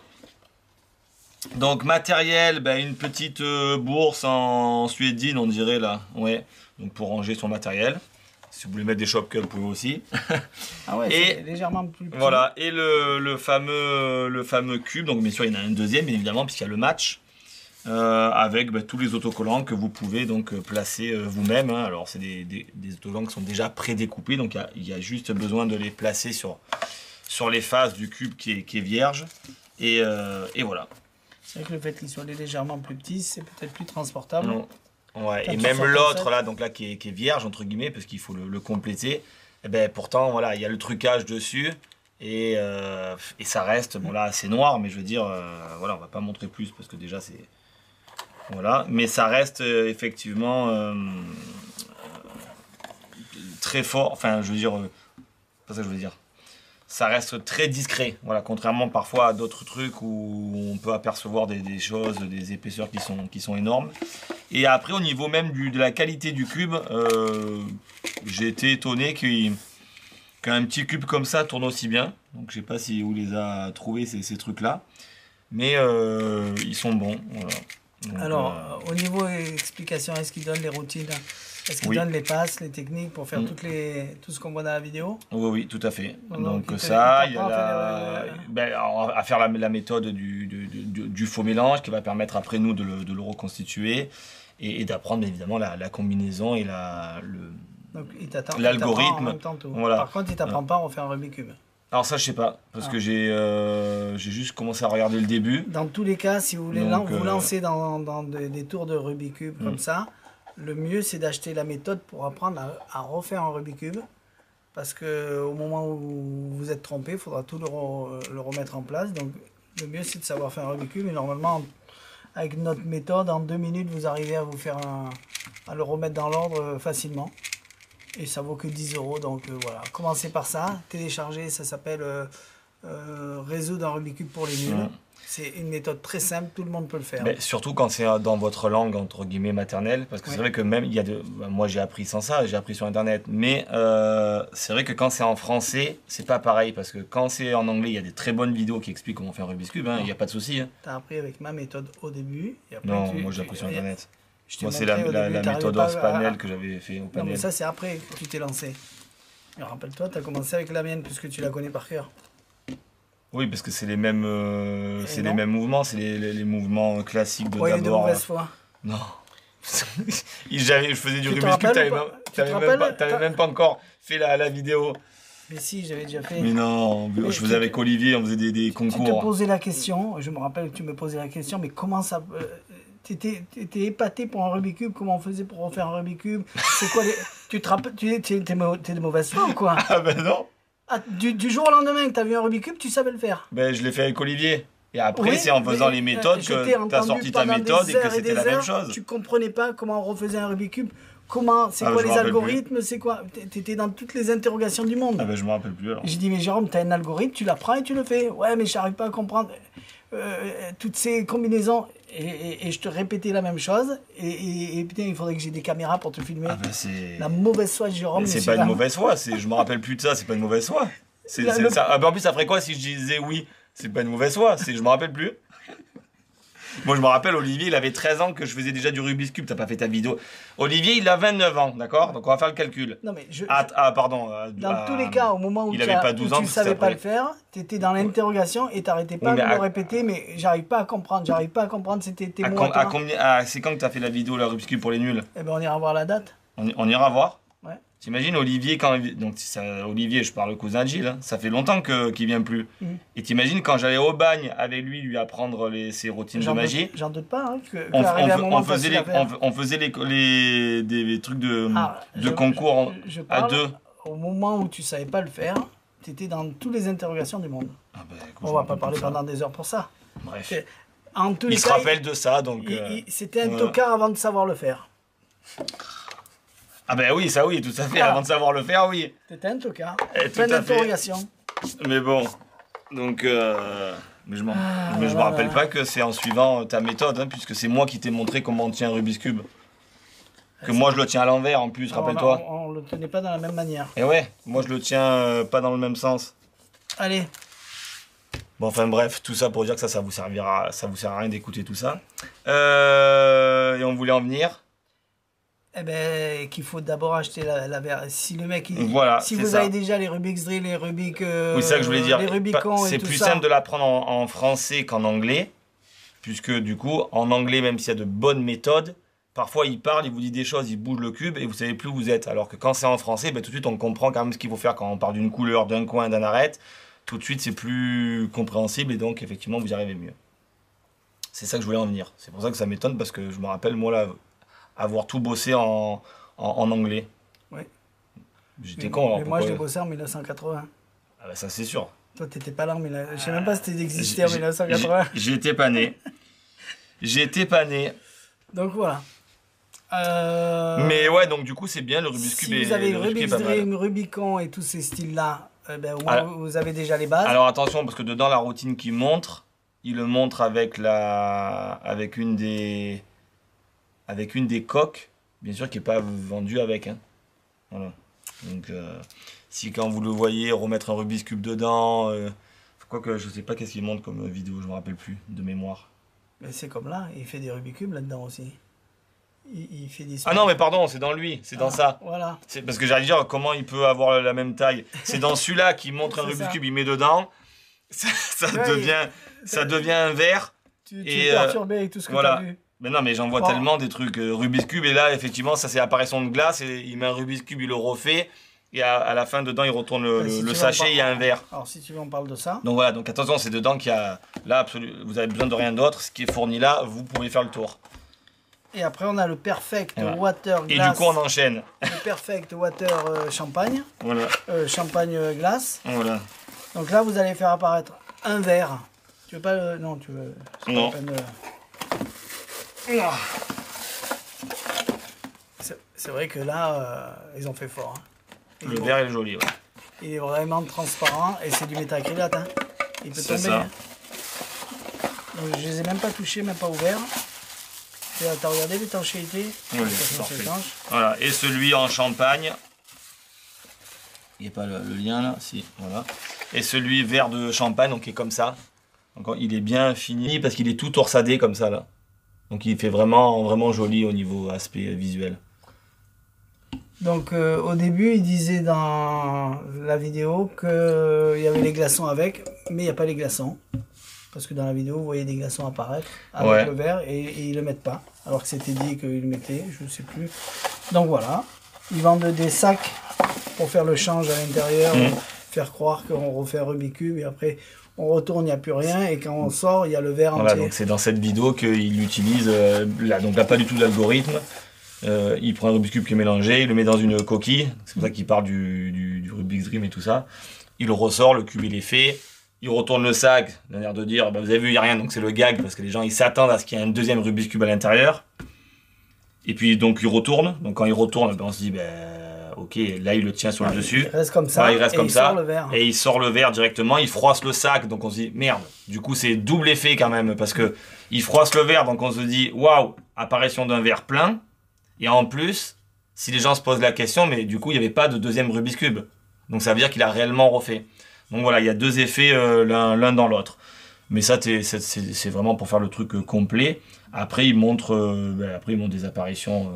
Donc matériel, une petite bourse en suédine, on dirait là, ouais. Donc pour ranger son matériel. Si vous voulez mettre des Shopcuts, vous pouvez aussi. Ah ouais, c'est légèrement plus petit. Voilà, et le fameux cube, donc bien sûr il y en a un deuxième, bien évidemment, puisqu'il y a le match. avec tous les autocollants que vous pouvez donc placer vous-même. Hein. Alors c'est des autocollants qui sont déjà prédécoupés, donc il y a juste besoin de les placer sur les faces du cube qui est vierge. Et voilà. C'est vrai que le fait qu'il soit légèrement plus petit, c'est peut-être plus transportable. Non. Ouais. Quand Et tu même sors l'autre comme là, donc là qui est vierge entre guillemets, parce qu'il faut le compléter. Et ben pourtant voilà, il y a le trucage dessus. Et ça reste, bon là c'est noir, mais je veux dire, voilà, on va pas montrer plus parce que déjà c'est... Voilà, mais ça reste effectivement très fort, enfin je veux dire, pas ça que je veux dire, ça reste très discret, voilà, contrairement parfois à d'autres trucs où on peut apercevoir des choses, des épaisseurs qui sont énormes. Et après au niveau même de la qualité du cube, j'ai été étonné qu'un petit cube comme ça tourne aussi bien. Donc je sais pas si vous les a trouvés ces trucs là, mais ils sont bons. Voilà. Donc, alors au niveau explication, est-ce qu'il donne les routines, est-ce qu'il donne les passes, les techniques pour faire tout ce qu'on voit dans la vidéo? Oui, tout à fait. Donc il ça, il y t'apprend a à faire la méthode du faux mélange qui va permettre après nous de le reconstituer et d'apprendre évidemment la combinaison et l'algorithme. Voilà. Par contre, il t'apprend pas à refaire un Rubik's Cube. Alors ça, je sais pas, parce que j'ai juste commencé à regarder le début. Dans tous les cas, si vous voulez vous lancer dans des tours de Rubik's Cube comme ça, le mieux c'est d'acheter la méthode pour apprendre à refaire un Rubik's Cube. Parce qu'au moment où vous êtes trompé, il faudra tout le remettre en place. Donc le mieux c'est de savoir faire un Rubik's Cube. Et normalement, avec notre méthode, en 2 minutes, vous arrivez à vous faire à le remettre dans l'ordre facilement. Et ça vaut que 10 €, donc voilà. Commencez par ça, téléchargez, ça s'appelle résoudre un Rubik's Cube pour les nuls. C'est une méthode très simple, tout le monde peut le faire. Mais surtout quand c'est dans votre langue, entre guillemets, maternelle, parce que c'est vrai que même, moi j'ai appris sans ça, j'ai appris sur internet, mais c'est vrai que quand c'est en français, c'est pas pareil, parce que quand c'est en anglais, il y a des très bonnes vidéos qui expliquent comment faire un Rubik's Cube, il n'y a pas de souci. Hein. Tu as appris avec ma méthode au début. Et après non, moi j'ai appris sur internet. Moi, c'est montré la méthode OS panel que que j'avais fait au Non, panel. mais ça, c'est après que tu t'es lancé. Et rappelle-toi, tu as commencé avec la mienne, puisque tu la connais par cœur. Oui, parce que c'est les mêmes mouvements, c'est les mouvements classiques de Croyez de d'abord. mauvaise foi. Non. Je faisais du Tu te Rubik's Cube, rappelles ou pas? Tu te rappelles? t'avais même pas encore fait la vidéo. Mais si, j'avais déjà fait. Mais non, je faisais avec Olivier, on faisait des Tu te concours. posais la question, je me rappelle que tu me posais la question, mais comment ça... T'étais épaté pour un Rubik's Cube, comment on faisait pour refaire un Rubik's Cube? C'est quoi les... Tu te rappelles, t'es de mauvaise foi ou quoi? Ah ben non. Ah, du jour au lendemain que t'as vu un Rubik's Cube, tu savais le faire? Ben je l'ai fait avec Olivier. Et après, Oui, c'est en faisant mais, les méthodes que t'as sorti ta méthode et que c'était la même chose. Tu comprenais pas comment on refaisait un Rubik's Cube. Comment, c'est quoi je les me rappelle algorithmes, c'est quoi? T'étais dans toutes les interrogations du monde. Ah ben je me rappelle plus alors. J'ai dit, mais Jérôme, t'as un algorithme, tu l'apprends et tu le fais. Ouais, mais j'arrive pas à comprendre toutes ces combinaisons. Et je te répétais la même chose. Et putain, il faudrait que j'ai des caméras pour te filmer. Ah ben c'est... La mauvaise foi de Jérôme. Mais c'est pas une mauvaise foi, je me rappelle plus de ça, c'est pas une mauvaise foi. Ça. Ah ben en plus, ça ferait quoi si je disais oui? C'est pas une mauvaise foi, je me rappelle plus. Moi, je me rappelle, Olivier, il avait 13 ans que je faisais déjà du Rubik's Cube. T'as pas fait ta vidéo. Olivier, il a 29 ans, d'accord? Donc, on va faire le calcul. Non, mais pardon. Dans tous les cas, au moment où il tu avait pas 12 ans, ne savais pas le faire, tu étais dans l'interrogation et t'arrêtais pas de me répéter, mais j'arrive pas à comprendre, c'était tes mots. C'est quand que t'as fait la vidéo, la Rubik's Cube pour les nuls? Eh ben, on ira voir la date. On ira voir? Ouais. T'imagines Olivier, Olivier, je parle au cousin de Gilles, hein, ça fait longtemps qu'il vient plus. Et t'imagines quand j'allais au bagne avec lui apprendre ses routines de magie. J'en doute pas, hein, on faisait des trucs de concours à deux. Au moment où tu savais pas le faire, tu étais dans toutes les interrogations du monde. Ah ben, on va pas parler pendant des heures pour ça. Bref. Il se rappelle de ça, donc... C'était un tocard avant de savoir le faire. Ah ben oui, ça oui, tout à fait, avant de savoir le faire, oui. C'était un tocard, plein d'interrogations. Mais bon, donc... Mais je me rappelle pas que c'est en suivant ta méthode, hein, puisque c'est moi qui t'ai montré comment on tient un Rubik's Cube. Que moi je le tiens à l'envers en plus, rappelle-toi. On le tenait pas dans la même manière. Et ouais, moi je le tiens pas dans le même sens. Allez. Bon, enfin bref, tout ça pour dire que ça vous sert à rien d'écouter tout ça. Et on voulait en venir. Eh ben, qu'il faut d'abord acheter la version. Si le mec, si vous ça. avez déjà les Rubik's Drill, les Rubik, oui, c'est ça que je voulais dire. les Rubicon c'est et tout plus ça. simple de l'apprendre en français qu'en anglais, puisque du coup, en anglais, même s'il y a de bonnes méthodes, parfois il parle, il vous dit des choses, il bouge le cube et vous savez plus où vous êtes. Alors que quand c'est en français, ben, tout de suite on comprend quand même ce qu'il faut faire quand on parle d'une couleur, d'un coin, d'un arête. Tout de suite c'est plus compréhensible et donc effectivement vous y arrivez mieux. C'est ça que je voulais en venir. C'est pour ça que ça m'étonne parce que je me rappelle moi là, avoir tout bossé en anglais. Oui. J'étais con. Mais moi je l'ai bossé en 1980. Ah ben ça c'est sûr. Toi t'étais pas là en 1980. Je sais même pas si t'es existé en 1980. J'étais pas né. J'étais pas né. Donc voilà. Mais ouais, donc du coup c'est bien le Rubik's Cube. Si vous avez Rubik's pas mal. Dream, Rubicon et tous ces styles-là, ben, au moins vous avez déjà les bases. Alors attention parce que dedans la routine qu'il montre, il le montre avec une des coques, bien sûr qui n'est pas vendue avec. Hein. Voilà. Donc si quand vous le voyez remettre un Rubik's Cube dedans, quoique je sais pas qu'est-ce qu'il montre comme vidéo, je me rappelle plus de mémoire. Mais c'est comme là, il fait des Rubik's Cube là-dedans aussi. Il fait des... Ah non mais pardon, c'est dans lui, c'est dans ça. Voilà. C'est parce que j'allais dire comment il peut avoir la même taille. C'est dans celui-là qui montre un Rubik's Cube, il met dedans, ça devient un verre. Tu es perturbé avec tout ce que tu as vu. Mais non mais j'en vois tellement des trucs Rubik's Cube et là effectivement ça c'est apparition de glace et il met un Rubik's Cube, il le refait. Et à la fin, dedans, il retourne le sachet, il y a un verre. Alors, si tu veux, on parle de ça. Donc voilà, donc attention, c'est dedans qu'il y a... Là, vous avez besoin de rien d'autre. Ce qui est fourni là, vous pouvez faire le tour. Et après, on a le Perfect Water Glass. Et du coup, on enchaîne. Le Perfect Water Champagne. Voilà. Champagne glace. Voilà. Donc là, vous allez faire apparaître un verre. Tu veux pas le... Non, tu veux... Non. C'est vrai que là, ils ont fait fort. Hein. Le verre est joli, ouais. Il est vraiment transparent et c'est du métacrylate. Hein. Il peut tomber. Hein. Donc, je les ai même pas touchés, même pas ouverts. T'as regardé l'étanchéité? Oui, c'est parfait. Voilà. Et celui en champagne. Il n'y a pas le lien là, si, voilà. Et celui vert de champagne, donc qui est comme ça. Donc il est bien fini parce qu'il est tout torsadé comme ça là. Donc il fait vraiment joli au niveau aspect visuel. Donc au début, il disait dans la vidéo qu'il y avait les glaçons avec, mais il n'y a pas les glaçons. Parce que dans la vidéo, vous voyez des glaçons apparaître avec le verre et ils ne le mettent pas. Alors que c'était dit qu'ils le mettaient, je ne sais plus. Donc voilà, ils vendent des sacs pour faire le change à l'intérieur, faire croire qu'on refait un Rubik's Cube et après on retourne, il n'y a plus rien et quand on sort, il y a le verre entier. Voilà, donc c'est dans cette vidéo qu'il utilise, donc là pas du tout d'algorithme. Il prend un Rubik's Cube qui est mélangé, il le met dans une coquille, c'est pour ça qu'il parle du Rubik's Dream et tout ça. Il le ressort, le cube il est fait, il retourne le sac, d'un air de dire, bah, vous avez vu, il n'y a rien, donc c'est le gag, parce que les gens ils s'attendent à ce qu'il y ait un deuxième Rubik's Cube à l'intérieur. Et puis donc il retourne, donc quand il retourne, ben, on se dit, ok, là il le tient sur le dessus. Il reste comme ça, il reste comme ça, sort le verre. Et il sort le verre directement, il froisse le sac, donc on se dit, merde, du coup c'est double effet quand même, parce que il froisse le verre, donc on se dit, waouh, apparition d'un verre plein. Et en plus, si les gens se posent la question, mais du coup, il n'y avait pas de deuxième Rubik's Cube. Donc ça veut dire qu'il a réellement refait. Donc voilà, il y a deux effets l'un dans l'autre. Mais ça, c'est vraiment pour faire le truc complet. Après, il montre des apparitions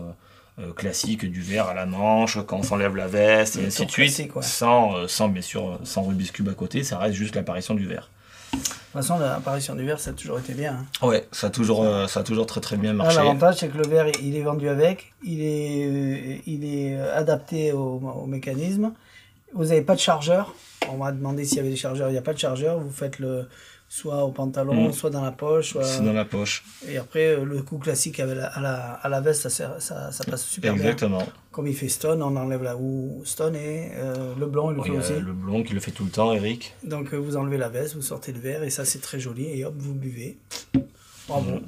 classique du verre à la manche, quand on s'enlève la veste, et ainsi de suite, sans bien sûr, sans Rubik's Cube à côté, ça reste juste l'apparition du verre. De toute façon, l'apparition du verre, ça a toujours été bien. Hein. Ouais, ça a toujours très très bien marché. L'avantage, c'est que le verre, il est vendu avec, il est adapté au mécanisme. Vous n'avez pas de chargeur. On m'a demandé s'il y avait des chargeurs. Il n'y a pas de chargeur. Vous faites soit au pantalon, soit dans la poche. C'est dans la poche. Et après, le coup classique avec à la veste, ça passe super bien. Exactement. Comme il fait Stone, on enlève la houe Stone et le blond, il le fait aussi. Le blond qui le fait tout le temps, Eric. Donc vous enlevez la veste, vous sortez le verre et ça c'est très joli et hop, vous buvez. Bravo.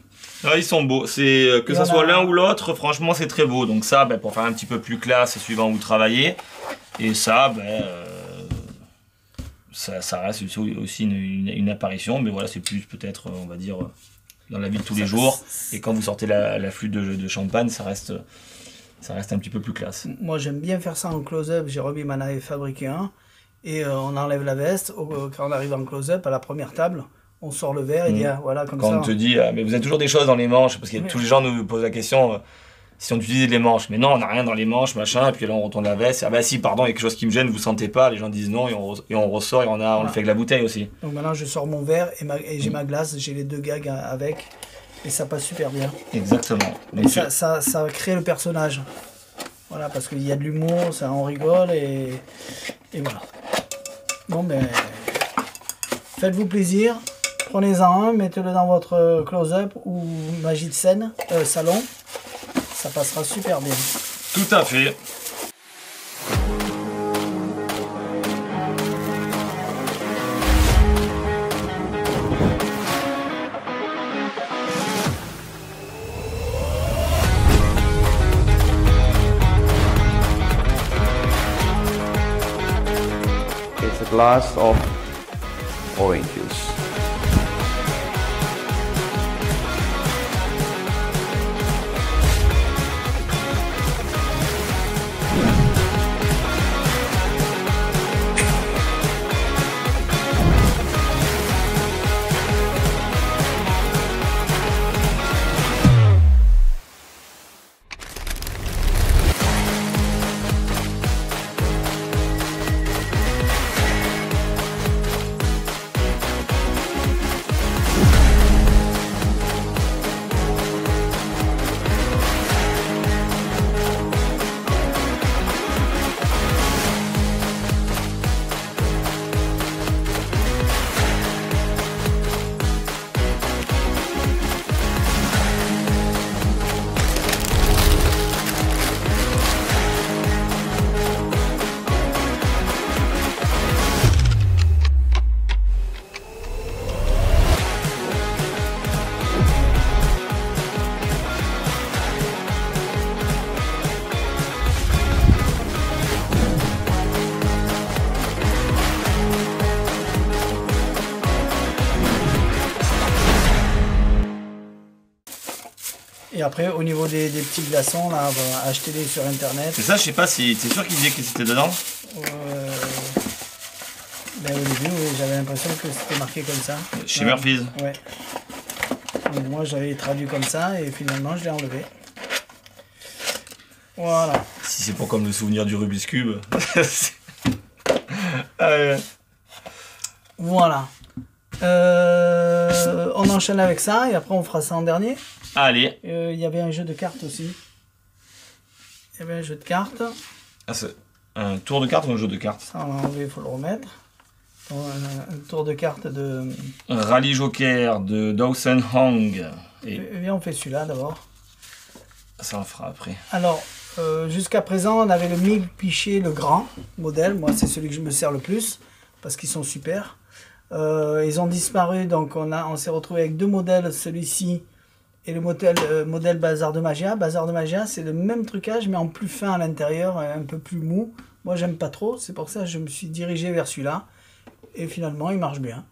Ah, ils sont beaux. Que ça soit l'un ou l'autre, franchement c'est très beau. Donc ça, pour faire un petit peu plus classe, suivant où vous travaillez. Et ça, ça reste aussi une apparition, mais voilà, c'est plus peut-être, on va dire, dans la vie de tous les jours. Et quand vous sortez la flûte de champagne, ça reste un petit peu plus classe. Moi, j'aime bien faire ça en close-up. Jérôme m'en avait fabriqué un. Et on enlève la veste. Quand on arrive en close-up, à la première table, on sort le verre et dit, voilà, comme quand ça. Quand on te dit, mais vous avez toujours des choses dans les manches, parce que tous les gens nous posent la question... si on utilise les manches, mais non, on n'a rien dans les manches, machin, et puis là on retourne la veste, si, pardon, il y a quelque chose qui me gêne, vous sentez pas, les gens disent non, et on ressort, et on le fait avec la bouteille aussi. Donc maintenant je sors mon verre, et j'ai ma glace, j'ai les deux gags avec, et ça passe super bien. Exactement. Et ça crée le personnage. Voilà, parce qu'il y a de l'humour, ça on rigole et voilà. Bon ben, faites-vous plaisir, prenez-en un, mettez-le dans votre close-up ou magie de scène, salon, ça passera super bien. Tout à fait. It's a glass of orange juice. Et après, au niveau des petits glaçons, là, achetez-les sur internet. C'est ça, je sais pas si t'es sûr qu'il disait que c'était dedans. Ben, au début, oui, j'avais l'impression que c'était marqué comme ça. Chez Murphy's. Ouais. Donc, moi, j'avais traduit comme ça et finalement, je l'ai enlevé. Voilà. Si c'est pas comme le souvenir du Rubik's Cube. Allez. Voilà. On enchaîne avec ça et après, on fera ça en dernier. Allez. Il y avait un jeu de cartes aussi. Il y avait un jeu de cartes. Ah, c'est un tour de cartes ou un jeu de cartes? Ça, on l'a enlevé, il faut le remettre. Un tour de cartes de... Rallye Joker de Dawson Hong. Et Viens, on fait celui-là d'abord. ça en fera après. Alors, jusqu'à présent, on avait le 1000 Pichet, le grand modèle. Moi, c'est celui que je me sers le plus parce qu'ils sont super. Ils ont disparu, donc on s'est retrouvé avec deux modèles, celui-ci et le modèle Bazar de Magia. Bazar de Magia, c'est le même trucage, mais en plus fin à l'intérieur, un peu plus mou. Moi, j'aime pas trop, c'est pour ça que je me suis dirigé vers celui-là. Et finalement, il marche bien.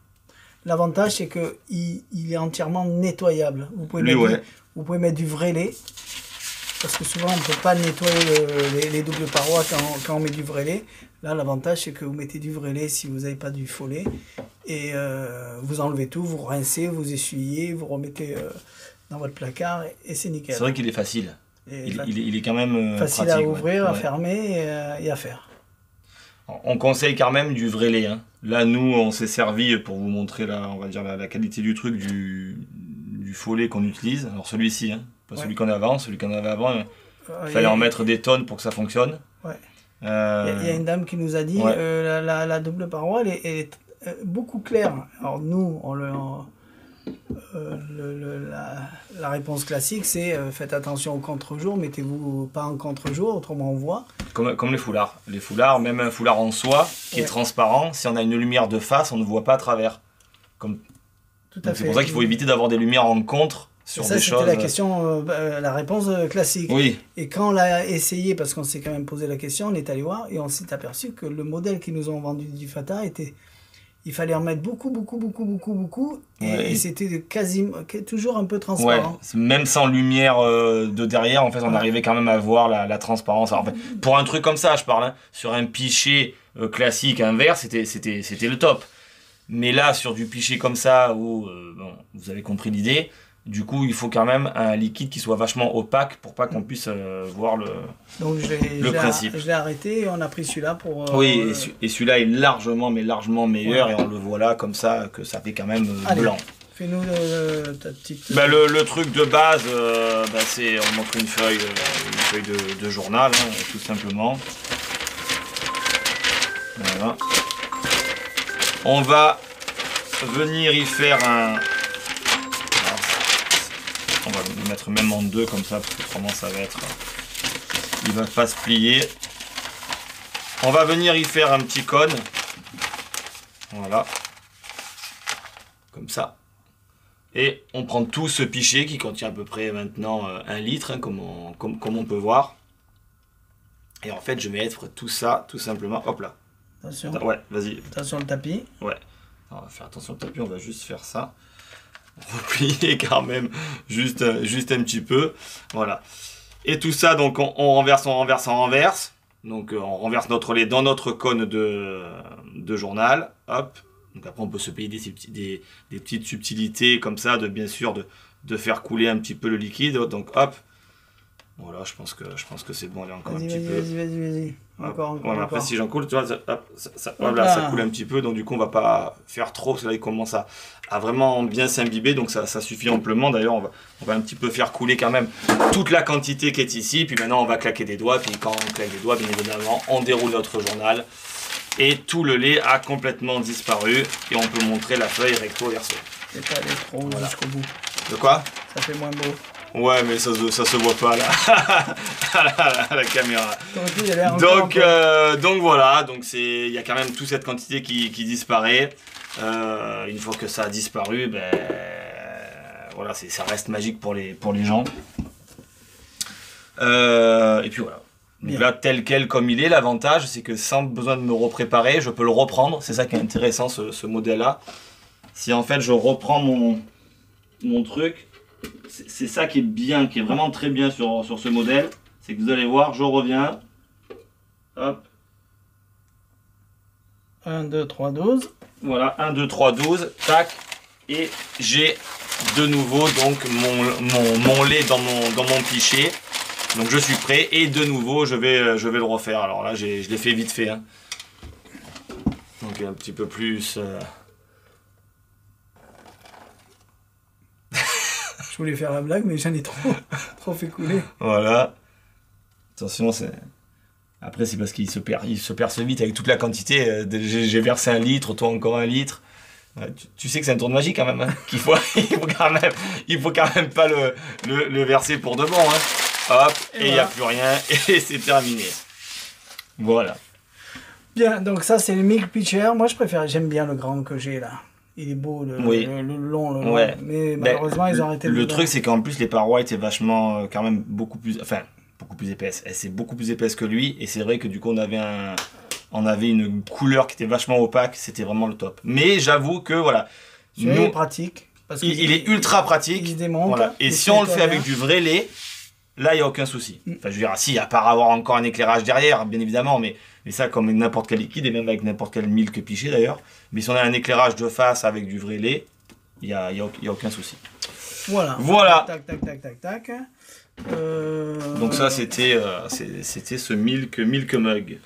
L'avantage, c'est qu'il est entièrement nettoyable. Vous pouvez, vous pouvez mettre du vrai lait. Parce que souvent, on ne peut pas nettoyer les doubles parois quand on met du vrai lait. Là, l'avantage, c'est que vous mettez du vrai lait si vous n'avez pas du faux lait. Et vous enlevez tout, vous rincez, vous essuyez, vous remettez dans votre placard et c'est nickel. C'est vrai qu'il est facile. Il est quand même facile pratique, à ouvrir, à fermer et à faire. On conseille quand même du vrai lait. Hein. Là, nous, on s'est servi pour vous montrer on va dire la qualité du truc, du faux lait qu'on utilise. Alors celui-ci, hein, pas celui qu'on avait avant. Celui qu'on avait avant, il fallait en mettre des tonnes pour que ça fonctionne. Ouais. Il y a une dame qui nous a dit la double paroi, elle est beaucoup claire. Alors nous, la réponse classique, c'est faites attention au contre-jour, mettez-vous pas en contre-jour, autrement on voit. Comme les foulards. Les foulards, même un foulard en soie qui est transparent, si on a une lumière de face, on ne voit pas à travers. Tout à fait. C'est pour ça qu'il faut éviter d'avoir des lumières en contre sur des choses. C'était la question, la réponse classique. Oui. Et quand on l'a essayé, parce qu'on s'est quand même posé la question, on est allé voir et on s'est aperçu que le modèle qu'ils nous ont vendu du Fata était... Il fallait en mettre beaucoup. Et c'était toujours un peu transparent. Ouais, même sans lumière de derrière, en fait, on arrivait quand même à voir la transparence. Alors, en fait, pour un truc comme ça, je parle, hein, sur un pichet classique, un verre, c'était le top. Mais là, sur du pichet comme ça, où bon, vous avez compris l'idée, du coup, il faut quand même un liquide qui soit vachement opaque pour pas qu'on puisse voir le principe. Je l'ai arrêté et on a pris celui-là pour... Oui, et celui-là est largement meilleur et on le voit là comme ça, que ça fait quand même blanc. Fais-nous ta petite... Bah, le truc de base, c'est on montre une feuille de journal, hein, tout simplement. Voilà. On va venir y faire un... On va le mettre même en deux comme ça, parce que autrement ça va être... Il va pas se plier. On va venir y faire un petit cône. Voilà. Comme ça. Et on prend tout ce pichet qui contient à peu près maintenant 1 litre, hein, comme on peut voir. Et en fait, je vais mettre tout ça, tout simplement. Hop là. Attention. Ouais, vas-y. Attention le tapis. Ouais. Alors, on va faire attention au tapis, on va juste faire ça. Replier quand même, juste un petit peu. Voilà. Et tout ça, donc, on renverse, on renverse, on renverse. Donc, on renverse notre lait dans notre cône de journal. Hop. Donc après on peut se payer des petites subtilités comme ça, bien sûr de faire couler un petit peu le liquide. Donc hop, voilà, je pense que c'est bon, allez encore un petit peu. Vas-y. Encore. Voilà, après si j'en coule, tu vois, ça coule un petit peu, donc du coup on va pas faire trop, parce que là il commence à vraiment bien s'imbiber, donc ça suffit amplement. D'ailleurs on va un petit peu faire couler quand même toute la quantité qui est ici, puis maintenant on va claquer des doigts, puis quand on claque des doigts, bien évidemment, on déroule notre journal. Et tout le lait a complètement disparu. Et on peut montrer la feuille recto verso. C'est pas aller trop jusqu'au bout. De quoi? Ça fait moins beau. Ouais, mais ça se voit pas là. à la caméra. Donc voilà, il y a quand même toute cette quantité qui disparaît. Une fois que ça a disparu, voilà, ça reste magique pour les gens. Et puis voilà. Donc là, tel quel comme il est, l'avantage, c'est que sans besoin de me repréparer, je peux le reprendre. C'est ça qui est intéressant, ce modèle-là. Si en fait, je reprends mon truc, c'est ça qui est bien, qui est vraiment très bien sur ce modèle. C'est que vous allez voir, je reviens. Hop. 1, 2, 3, 12. Voilà, 1, 2, 3, 12. Tac. Et j'ai de nouveau donc mon lait dans mon pichet. Donc je suis prêt et de nouveau je vais le refaire. Alors là je l'ai fait vite fait. Hein. Donc un petit peu plus. Je voulais faire la blague mais j'en ai trop fait couler. Voilà. Attention après c'est parce qu'il se perce vite avec toute la quantité. J'ai versé 1 litre, toi encore 1 litre. Tu sais que c'est un tour de magie quand même. Hein, il faut quand même pas le verser pour de bon. Hein. Hop, et il n'y a plus rien, et c'est terminé. Voilà. Bien, donc ça c'est le Milk Pitcher. Moi j'aime bien le grand que j'ai là. Il est beau, le long, ouais. Mais malheureusement ils ont arrêté le truc c'est qu'en plus les parois étaient vachement, quand même beaucoup plus épaisses. C'est beaucoup plus épaisse que lui, et c'est vrai que du coup on avait une couleur qui était vachement opaque, c'était vraiment le top. Mais j'avoue que voilà. Il est pratique. Il est ultra pratique. Il se démonte. Voilà. Et si on le fait avec du vrai lait, là, il n'y a aucun souci. Enfin, je veux dire, si, à part avoir encore un éclairage derrière, bien évidemment, mais ça, comme n'importe quel liquide, et même avec n'importe quel milk pichet d'ailleurs. Mais si on a un éclairage de face avec du vrai lait, il n'y a aucun souci. Voilà. Tac. Donc ça, c'était ce milk mug.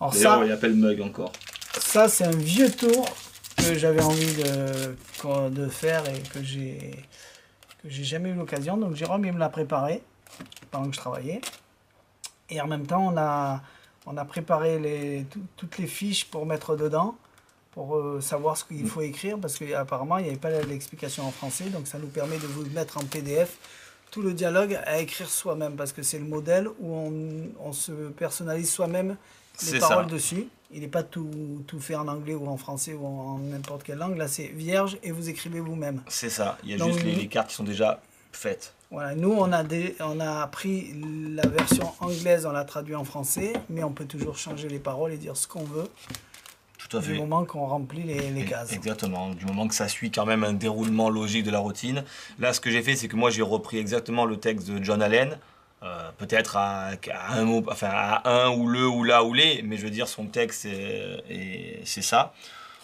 D'ailleurs, il appelle mug encore. Ça, c'est un vieux tour que j'avais envie de faire et que j'ai jamais eu l'occasion. Donc Jérôme, il me l'a préparé pendant que je travaillais. Et en même temps, on a préparé toutes les fiches pour mettre dedans, pour savoir ce qu'il faut écrire, parce qu'apparemment, il n'y avait pas l'explication en français. Donc ça nous permet de vous mettre en PDF tout le dialogue à écrire soi-même, parce que c'est le modèle où on se personnalise soi-même les paroles dessus. Il n'est pas tout fait en anglais ou en français ou en n'importe quelle langue. Là, c'est vierge et vous écrivez vous-même. C'est ça. Il y a juste les cartes qui sont déjà faites. Voilà. Nous, on a pris la version anglaise, on l'a traduit en français, mais on peut toujours changer les paroles et dire ce qu'on veut. Tout à fait. Du moment qu'on remplit les cases. Exactement. Du moment que ça suit quand même un déroulement logique de la routine. Là, ce que j'ai fait, c'est que moi, j'ai repris exactement le texte de John Allen. Peut-être à un mot, enfin à un ou le ou la ou les, mais je veux dire son texte c'est ça.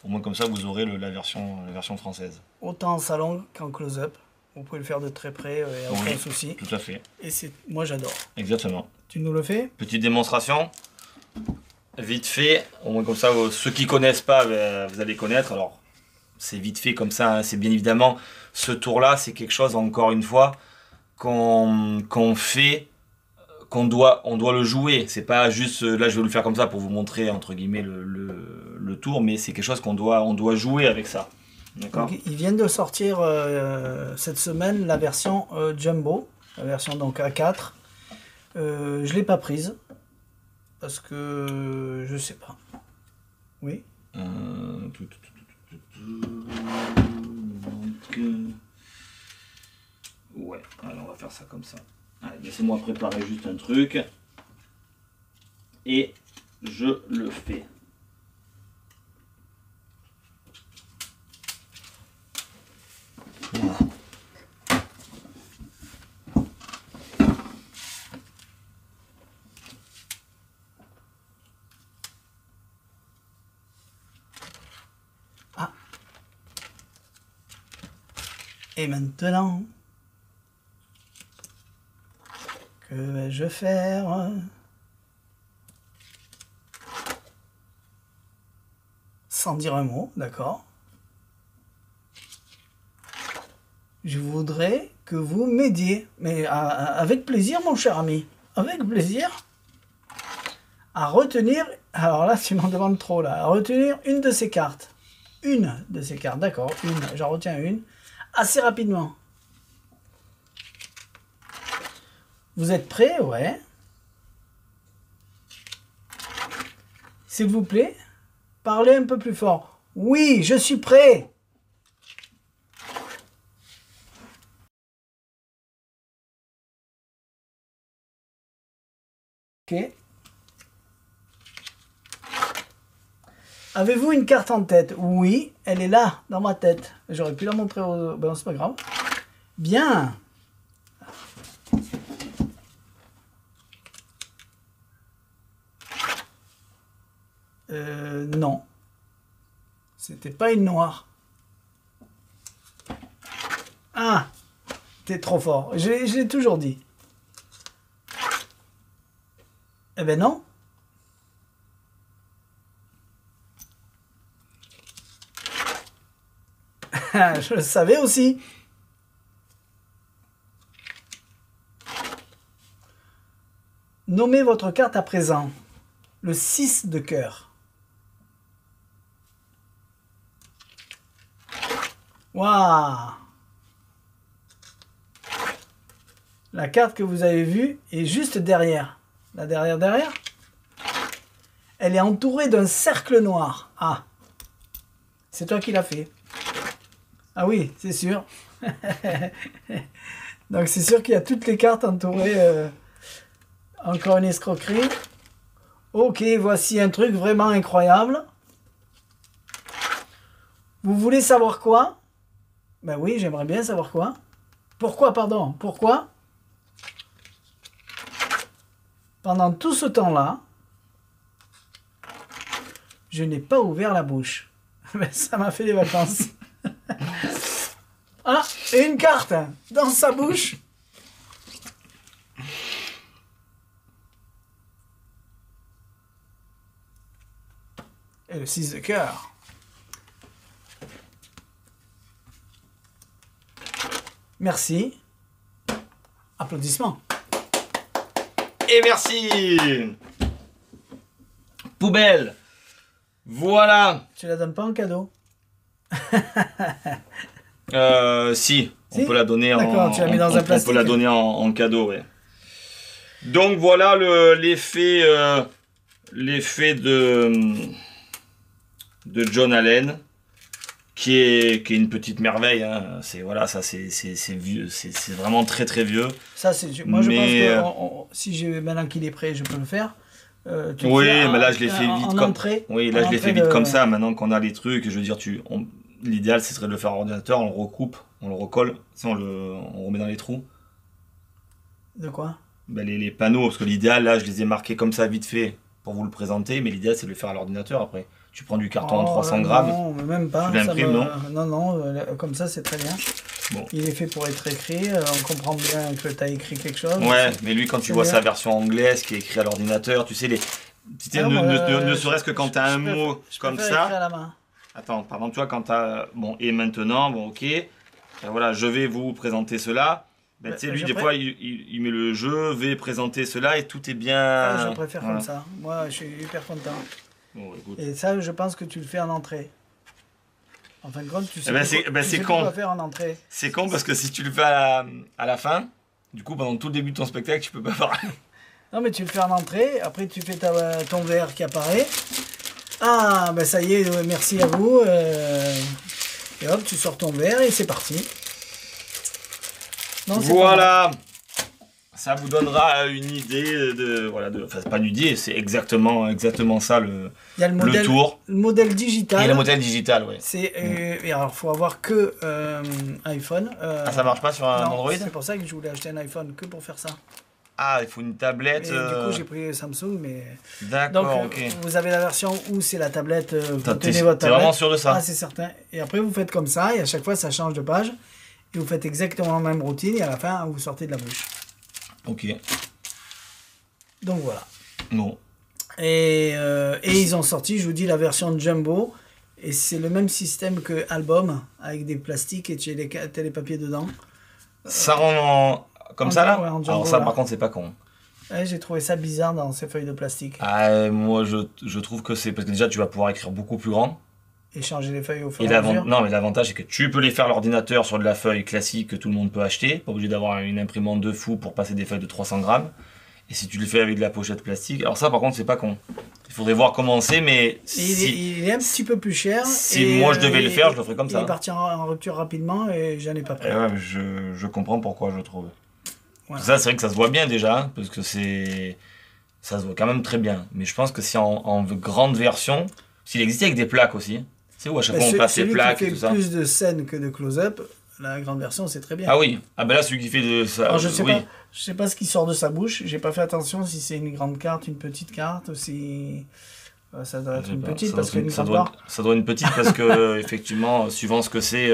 Au moins comme ça vous aurez la version française. Autant en salon qu'en close-up. Vous pouvez le faire de très près, il n'y a aucun souci. Tout à fait. Et moi j'adore. Exactement. Tu nous le fais? Petite démonstration. Vite fait, au moins comme ça ceux qui connaissent pas, vous allez connaître. Alors c'est vite fait comme ça, hein. C'est bien évidemment, ce tour-là, c'est quelque chose, encore une fois, qu'on fait, on doit le jouer. C'est pas juste, là je vais le faire comme ça pour vous montrer, entre guillemets, le tour, mais c'est quelque chose on doit jouer avec ça. D'accord. Donc, ils viennent de sortir cette semaine la version Jumbo, la version donc A4. Je l'ai pas prise parce que je sais pas. Oui. Ouais, alors on va faire ça comme ça. Allez, laissez-moi préparer juste un truc. Et je le fais. Voilà. Et maintenant, que vais-je faire? Sans dire un mot, d'accord. Je voudrais que vous m'aidiez, mais avec plaisir, mon cher ami, avec plaisir, à retenir, alors là, tu m'en demandes trop, là, à retenir une de ces cartes. Une de ces cartes, d'accord, une, j'en retiens une. Assez rapidement. Vous êtes prêts? Ouais. S'il vous plaît, parlez un peu plus fort. Oui, je suis prêt. Ok. Avez-vous une carte en tête? Oui, elle est là, dans ma tête. J'aurais pu la montrer au... Ben, c'est pas grave. Bien. Non. C'était pas une noire. Ah, t'es trop fort. Je l'ai toujours dit. Eh ben non. Je le savais aussi. Nommez votre carte à présent. Le 6 de cœur. Waouh! La carte que vous avez vue est juste derrière. Là, derrière. Elle est entourée d'un cercle noir. Ah. C'est toi qui l'as fait. Ah oui, c'est sûr. Donc c'est sûr qu'il y a toutes les cartes entourées. Encore une escroquerie. Ok, voici un truc vraiment incroyable. Vous voulez savoir quoi? Ben oui, j'aimerais bien savoir quoi. Pourquoi, pardon? Pourquoi? Pendant tout ce temps-là, je n'ai pas ouvert la bouche. Ça m'a fait des vacances. Ah, et une carte dans sa bouche. Et le 6 de cœur. Merci. Applaudissements. Et merci. Poubelle. Voilà. Tu la donnes pas en cadeau? Si, on Si, peut la donner d'accord, tu l'as mis dans un plastique. On peut la donner en cadeau, ouais. Donc voilà l'effet de John Allen, qui est une petite merveille, hein. C'est voilà, ça c'est vieux, c'est vraiment très très vieux. Ça c'est moi je pense que si j'ai maintenant qu'il est prêt, je peux le faire. Oui, mais là je l'ai fait vite comme entrée. Oui, là je l'ai fait vite comme ça. Maintenant qu'on a les trucs, je veux dire, l'idéal ce serait de le faire en ordinateur, on le recoupe, on le recolle, on remet dans les trous. De quoi? Ben, les panneaux, parce que l'idéal là je les ai marqués comme ça vite fait pour vous le présenter, mais l'idéal c'est de le faire à l'ordinateur après. Tu prends du carton en 300 grammes. Non, même pas. Tu l'imprimes, non? Non, comme ça c'est très bien. Bon. Il est fait pour être écrit, on comprend bien que tu as écrit quelque chose. Ouais, mais lui quand tu vois sa version anglaise qui est écrite à l'ordinateur, tu sais, ne serait-ce que quand tu as un mot comme ça. À la main. Attends, par exemple, tu vois, quand tu as... Bon, et maintenant, bon, ok. Voilà, je vais vous présenter cela. Ben, tu sais, lui, des fois, il met le je vais présenter cela et tout est bien... Ah, je préfère comme ça. Moi, je suis hyper content. Bon, écoute. Et ça, je pense que tu le fais en entrée. En fin de compte, tu sais, c'est con. quoi faire en entrée. C'est con parce que si tu le fais à la fin, du coup, pendant tout le début de ton spectacle, tu peux pas parler. Non, mais tu le fais en entrée. Après, tu fais ton verre qui apparaît. Ah, ben ça y est, merci à vous. Et hop, tu sors ton verre et c'est parti. Non, voilà. Ça vous donnera une idée de... Voilà, enfin, c'est pas une idée, c'est exactement ça le tour. Le modèle digital. Et le modèle digital, oui. Et alors, il faut avoir que iPhone. Ça marche pas sur un Android? C'est pour ça que je voulais acheter un iPhone, que pour faire ça. Ah, il faut une tablette. Et du coup, j'ai pris Samsung, mais... D'accord, donc, ok. vous avez la version où c'est la tablette, vous tenez votre tablette. T'es vraiment sûr de ça? Ah, c'est certain. Et après, vous faites comme ça, et à chaque fois, ça change de page. Et vous faites exactement la même routine, et à la fin, vous sortez de la bouche. Ok. Donc, voilà. Bon. Et ils ont sorti, je vous dis, la version Jumbo. Et c'est le même système que Album, avec des plastiques et tu as les papiers dedans. Ça rend comme ça, là? Ouais, en Jumbo, alors ça, là. par contre, c'est pas con. Ouais, j'ai trouvé ça bizarre dans ces feuilles de plastique. Ah, moi, je trouve que c'est... Parce que déjà, tu vas pouvoir écrire beaucoup plus grand. Et changer les feuilles au fur et à mesure. Non, mais l'avantage, c'est que tu peux les faire à l'ordinateur sur de la feuille classique que tout le monde peut acheter. Pas obligé d'avoir une imprimante de fou pour passer des feuilles de 300 grammes. Et si tu le fais avec de la pochette plastique... Alors ça, par contre, c'est pas con. Il faudrait voir comment c'est, mais... Il est un petit peu plus cher. Si moi, je devais le faire, je le ferais comme ça. Il est parti en rupture rapidement et j'en ai pas pris. Ouais, je comprends pourquoi, je trouve. Voilà. Ça, c'est vrai que ça se voit bien déjà, hein, parce que c'est... Ça se voit quand même très bien. Mais je pense que si en grande version... S'il existait avec des plaques aussi... C'est où à chaque fois on passe les plaques et tout ça. Celui qui fait plus de scènes que de close-up, la grande version, c'est très bien. Ah oui, ah ben là celui qui fait de ça. Alors, je sais pas ce qui sort de sa bouche. J'ai pas fait attention si c'est une grande carte, une petite carte, ou si ça doit être une petite parce que ça doit être une petite parce que effectivement, suivant ce que c'est,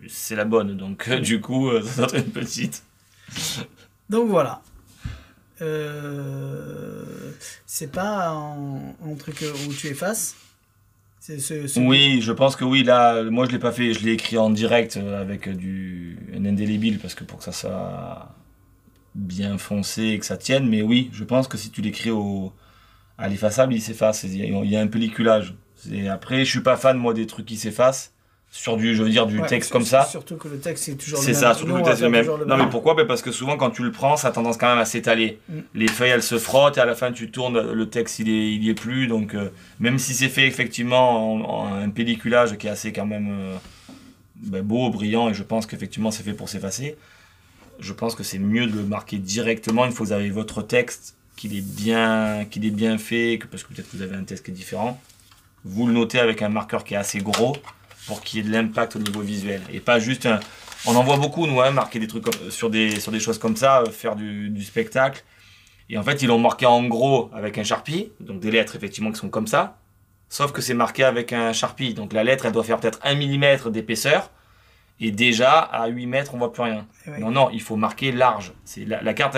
c'est la bonne. Donc du coup, ça doit être une petite. Donc voilà. C'est pas un truc où tu effaces. Oui, je pense que oui. Là, moi, je l'ai pas fait. Je l'ai écrit en direct avec un indélébile parce que pour que ça soit bien foncé et que ça tienne. Mais oui, je pense que si tu l'écris à l'effaçable, il s'efface. Il y a un pelliculage. Après, je suis pas fan moi des trucs qui s'effacent sur du texte comme ça. Surtout que le texte c'est toujours le même. C'est ça, surtout que le texte est le même. Non, mais pourquoi? Parce que souvent, quand tu le prends, ça a tendance quand même à s'étaler. Les feuilles, elles se frottent et à la fin, tu tournes, le texte, il y est plus. Donc, même si c'est fait effectivement en un pelliculage qui est assez quand même beau, brillant, et je pense qu'effectivement, c'est fait pour s'effacer, je pense que c'est mieux de le marquer directement. Une fois que vous avez votre texte, qu'il est bien fait, parce que peut-être que vous avez un texte qui est différent, vous le notez avec un marqueur qui est assez gros, pour qu'il y ait de l'impact au niveau visuel. Et pas juste... On en voit beaucoup, nous, marquer des trucs sur des choses comme ça, faire du spectacle. Et en fait, ils l'ont marqué en gros avec un Sharpie, donc des lettres, effectivement, qui sont comme ça. Sauf que c'est marqué avec un Sharpie. Donc la lettre, elle doit faire peut-être 1 mm d'épaisseur. Et déjà, à 8 mètres, on voit plus rien. Oui. Non, il faut marquer large. C'est la carte...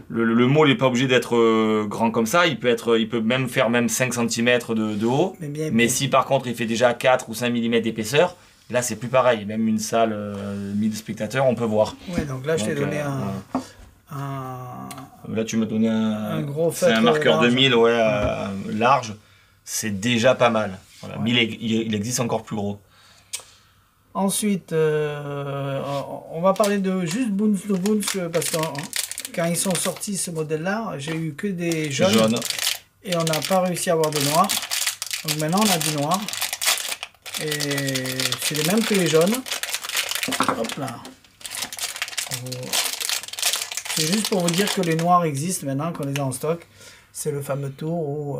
Le mot n'est pas obligé d'être grand comme ça, il peut même faire 5 cm de haut, mais si par contre il fait déjà 4 ou 5 mm d'épaisseur, là c'est plus pareil, même une salle 1000 spectateurs on peut voir. Ouais, donc là je t'ai donné Là tu m'as donné un gros c'est un marqueur de 1000 large, c'est déjà pas mal. Voilà. 1000 il existe encore plus gros. Ensuite, on va parler de juste Boons no Boons parce que quand ils sont sortis ce modèle-là, j'ai eu que des jaunes. Et on n'a pas réussi à avoir de noir. Donc maintenant on a du noir. Et c'est les mêmes que les jaunes. Hop là. C'est juste pour vous dire que les noirs existent maintenant, qu'on les a en stock. C'est le fameux tour où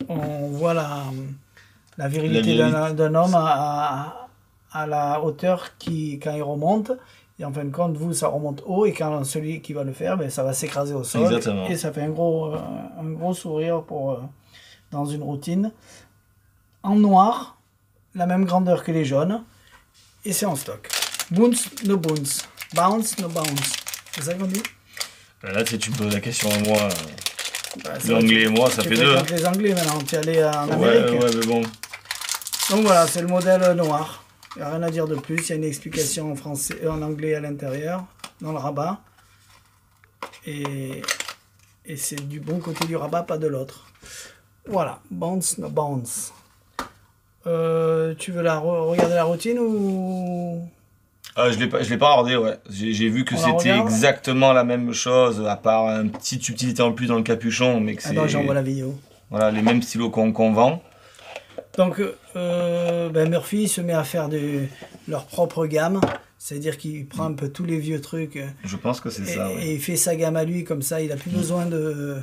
on voit la virilité d'un homme à la hauteur quand il remonte. Et en fin de compte, vous, ça remonte haut. Et quand celui qui va le faire, ça va s'écraser au sol. Exactement. Et ça fait un gros sourire dans une routine. En noir, la même grandeur que les jaunes. Et c'est en stock. Boons, no boons. Bounce, no bounce. C'est ça qu'on dit? Là, tu me poses la question à moi. Bah, c'est L'anglais et moi, ça tu fait deux. fréquentes les Anglais maintenant, tu es allé en Ouais, Amérique. ouais, mais bon. Donc voilà, c'est le modèle noir. Il n'y a rien à dire de plus. Il y a une explication en français, en anglais à l'intérieur, dans le rabat. Et c'est du bon côté du rabat, pas de l'autre. Voilà, bounce, no bounce. Tu veux regarder la routine ou... Je l'ai pas regardé, ouais. J'ai vu que On la c'était regarde exactement la même chose, à part une petite subtilité en plus dans le capuchon, mais que c'est... Attends, j'envoie la vidéo. Voilà, les mêmes stylos qu'on vend. Donc, Murphy se met à faire leur propre gamme. C'est-à-dire qu'il prend un peu tous les vieux trucs. Je pense que c'est ça, ouais. Et il fait sa gamme à lui, comme ça, il n'a plus besoin de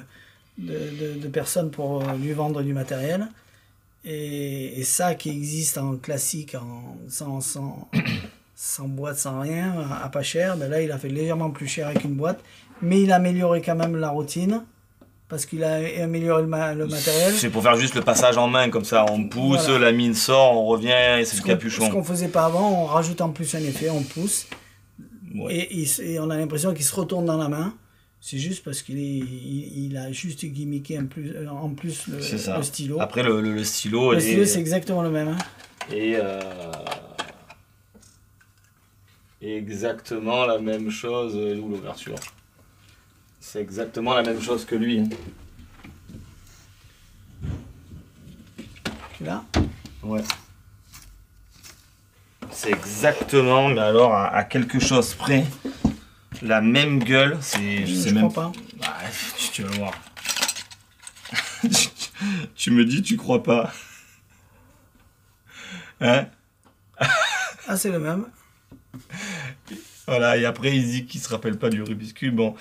personnes pour lui vendre du matériel. Et ça qui existe en classique, sans boîte, sans rien, à pas cher, ben là il a fait légèrement plus cher avec une boîte, mais il a amélioré quand même la routine, parce qu'il a amélioré le matériel. C'est pour faire juste le passage en main, comme ça, on pousse, Voilà. la mine sort, on revient, et c'est le Ce capuchon. qu'on faisait pas avant, on rajoute en plus un effet, on pousse, Ouais. et on a l'impression qu'il se retourne dans la main. C'est juste parce qu'il a juste gimmické en plus C'est ça. le stylo. Après, le stylo... Le stylo, c'est exactement le même. Hein. Et exactement la même chose, où l'ouverture. C'est exactement la même chose que lui. Tu l'as ? Ouais. C'est exactement, mais alors à quelque chose près, la même gueule. Je sais Je même crois pas. Ah, tu vas voir. Tu me dis, tu crois pas. Hein? Ah, c'est le même. Voilà, et après il dit qu'il se rappelle pas du Rubik's Cube. Bon,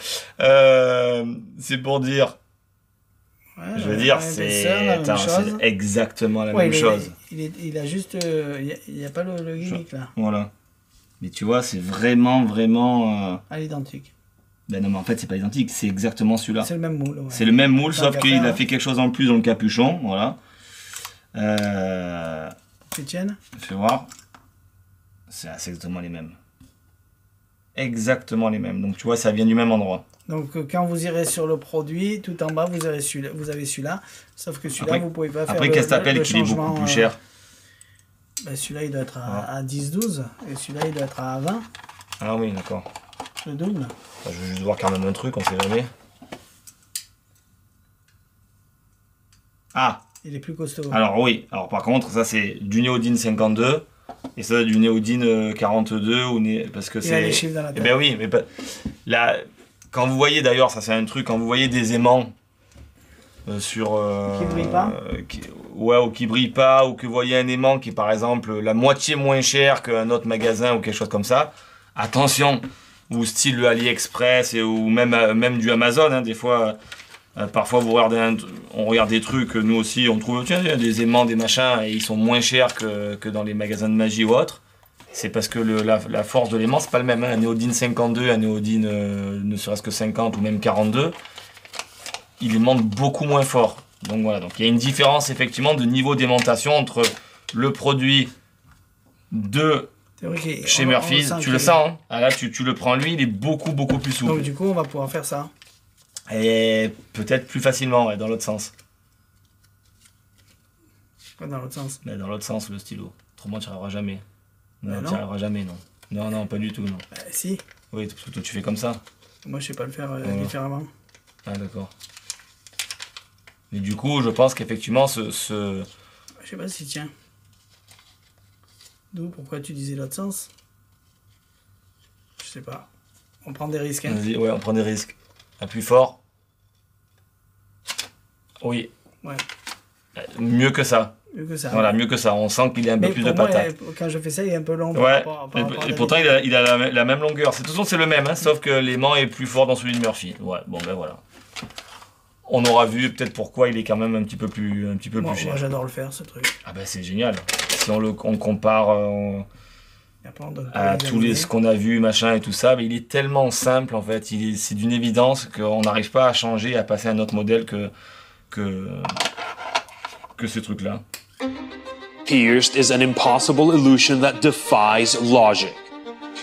c'est pour dire. Ouais, Je veux dire, c'est attends, c'est exactement la Ouais, même chose. Il a juste. Il n'y a pas le gimmick là. Voilà. Mais tu vois, c'est vraiment. À l'identique. Ben non, mais en fait, c'est pas identique, c'est exactement celui-là. C'est le même moule. Ouais. C'est le même moule, Tant sauf qu'à qu'il faire, a fait quelque chose en plus dans le capuchon. Voilà. Tu tiennes ? Fais voir. C'est exactement les mêmes. Exactement les mêmes. Donc tu vois, ça vient du même endroit. Donc quand vous irez sur le produit, tout en bas, vous avez celui-là. Sauf que celui-là, Après- vous pouvez pas faire Après, qu'est-ce que t'appelles qu'il est beaucoup changement, plus cher? Ben, celui-là, il doit être à 10-12. Et celui-là, il doit être à 20. Ah oui, d'accord. Le double. Je veux juste voir quand même un truc, on sait jamais. Ah, Il est plus costaud. alors oui. Alors par contre, ça c'est du Néodine 52 et ça du Néodine 42 parce que Il a les c'est. chiffres dans la Eh tête. ben oui, mais là, quand vous voyez d'ailleurs, ça c'est un truc, quand vous voyez des aimants sur. Qui brillent pas Ouais, ou qui brillent pas, ou que vous voyez un aimant qui est par exemple la moitié moins cher qu'un autre magasin ou quelque chose comme ça, attention, ou style le AliExpress ou même du Amazon, hein, des fois. Parfois, on regarde des trucs, nous aussi, on trouve tiens, des aimants, des machins, et ils sont moins chers que dans les magasins de magie ou autres. C'est parce que la force de l'aimant, c'est pas le même. Hein. Un Néodine 52, un Néodine ne serait-ce que 50 ou même 42, il aimante beaucoup moins fort. Donc voilà, donc il y a une différence effectivement de niveau d'aimantation entre le produit de chez Murphy. Tu le sens, hein. Ah là, tu le prends lui, il est beaucoup plus souple. Donc du coup, on va pouvoir faire ça. Et peut-être plus facilement, ouais, dans l'autre sens. Pas dans l'autre sens. Mais dans l'autre sens, le stylo. Autrement, tu n'y arriveras jamais. Non, Bah tu non. n'y arriveras jamais, non. Non, pas du tout, non. Bah, si. Oui, parce que toi, tu fais comme ça. Moi, je sais pas le faire Voilà. différemment. Ah, d'accord. Mais du coup, je pense qu'effectivement, Je sais pas si tient. D'où, pourquoi tu disais l'autre sens? Je sais pas. On prend des risques. Hein. Vas-y, ouais, on prend des risques. Appuie fort. Oui. Ouais. Mieux que ça. Mieux que ça. Voilà, mieux que ça. On sent qu'il y a un peu Mais plus pour de moi, patate. quand je fais ça, il est un peu long. Ouais, par rapport à et pourtant il a la même longueur. De toute façon, c'est le même, hein, sauf que l'aimant est plus fort dans celui de Murphy. Ouais, bon ben voilà. On aura vu peut-être pourquoi il est quand même un petit peu plus Moi, cher. j'adore le faire, ce truc. Ah ben c'est génial. Si on compare Et après, on donne à pas tous les ce qu'on a vu, machin et tout ça, mais il est tellement simple en fait. C'est d'une évidence qu'on n'arrive pas à changer, à passer à un autre modèle que ce truc-là. Pierced is an impossible illusion that defies logic.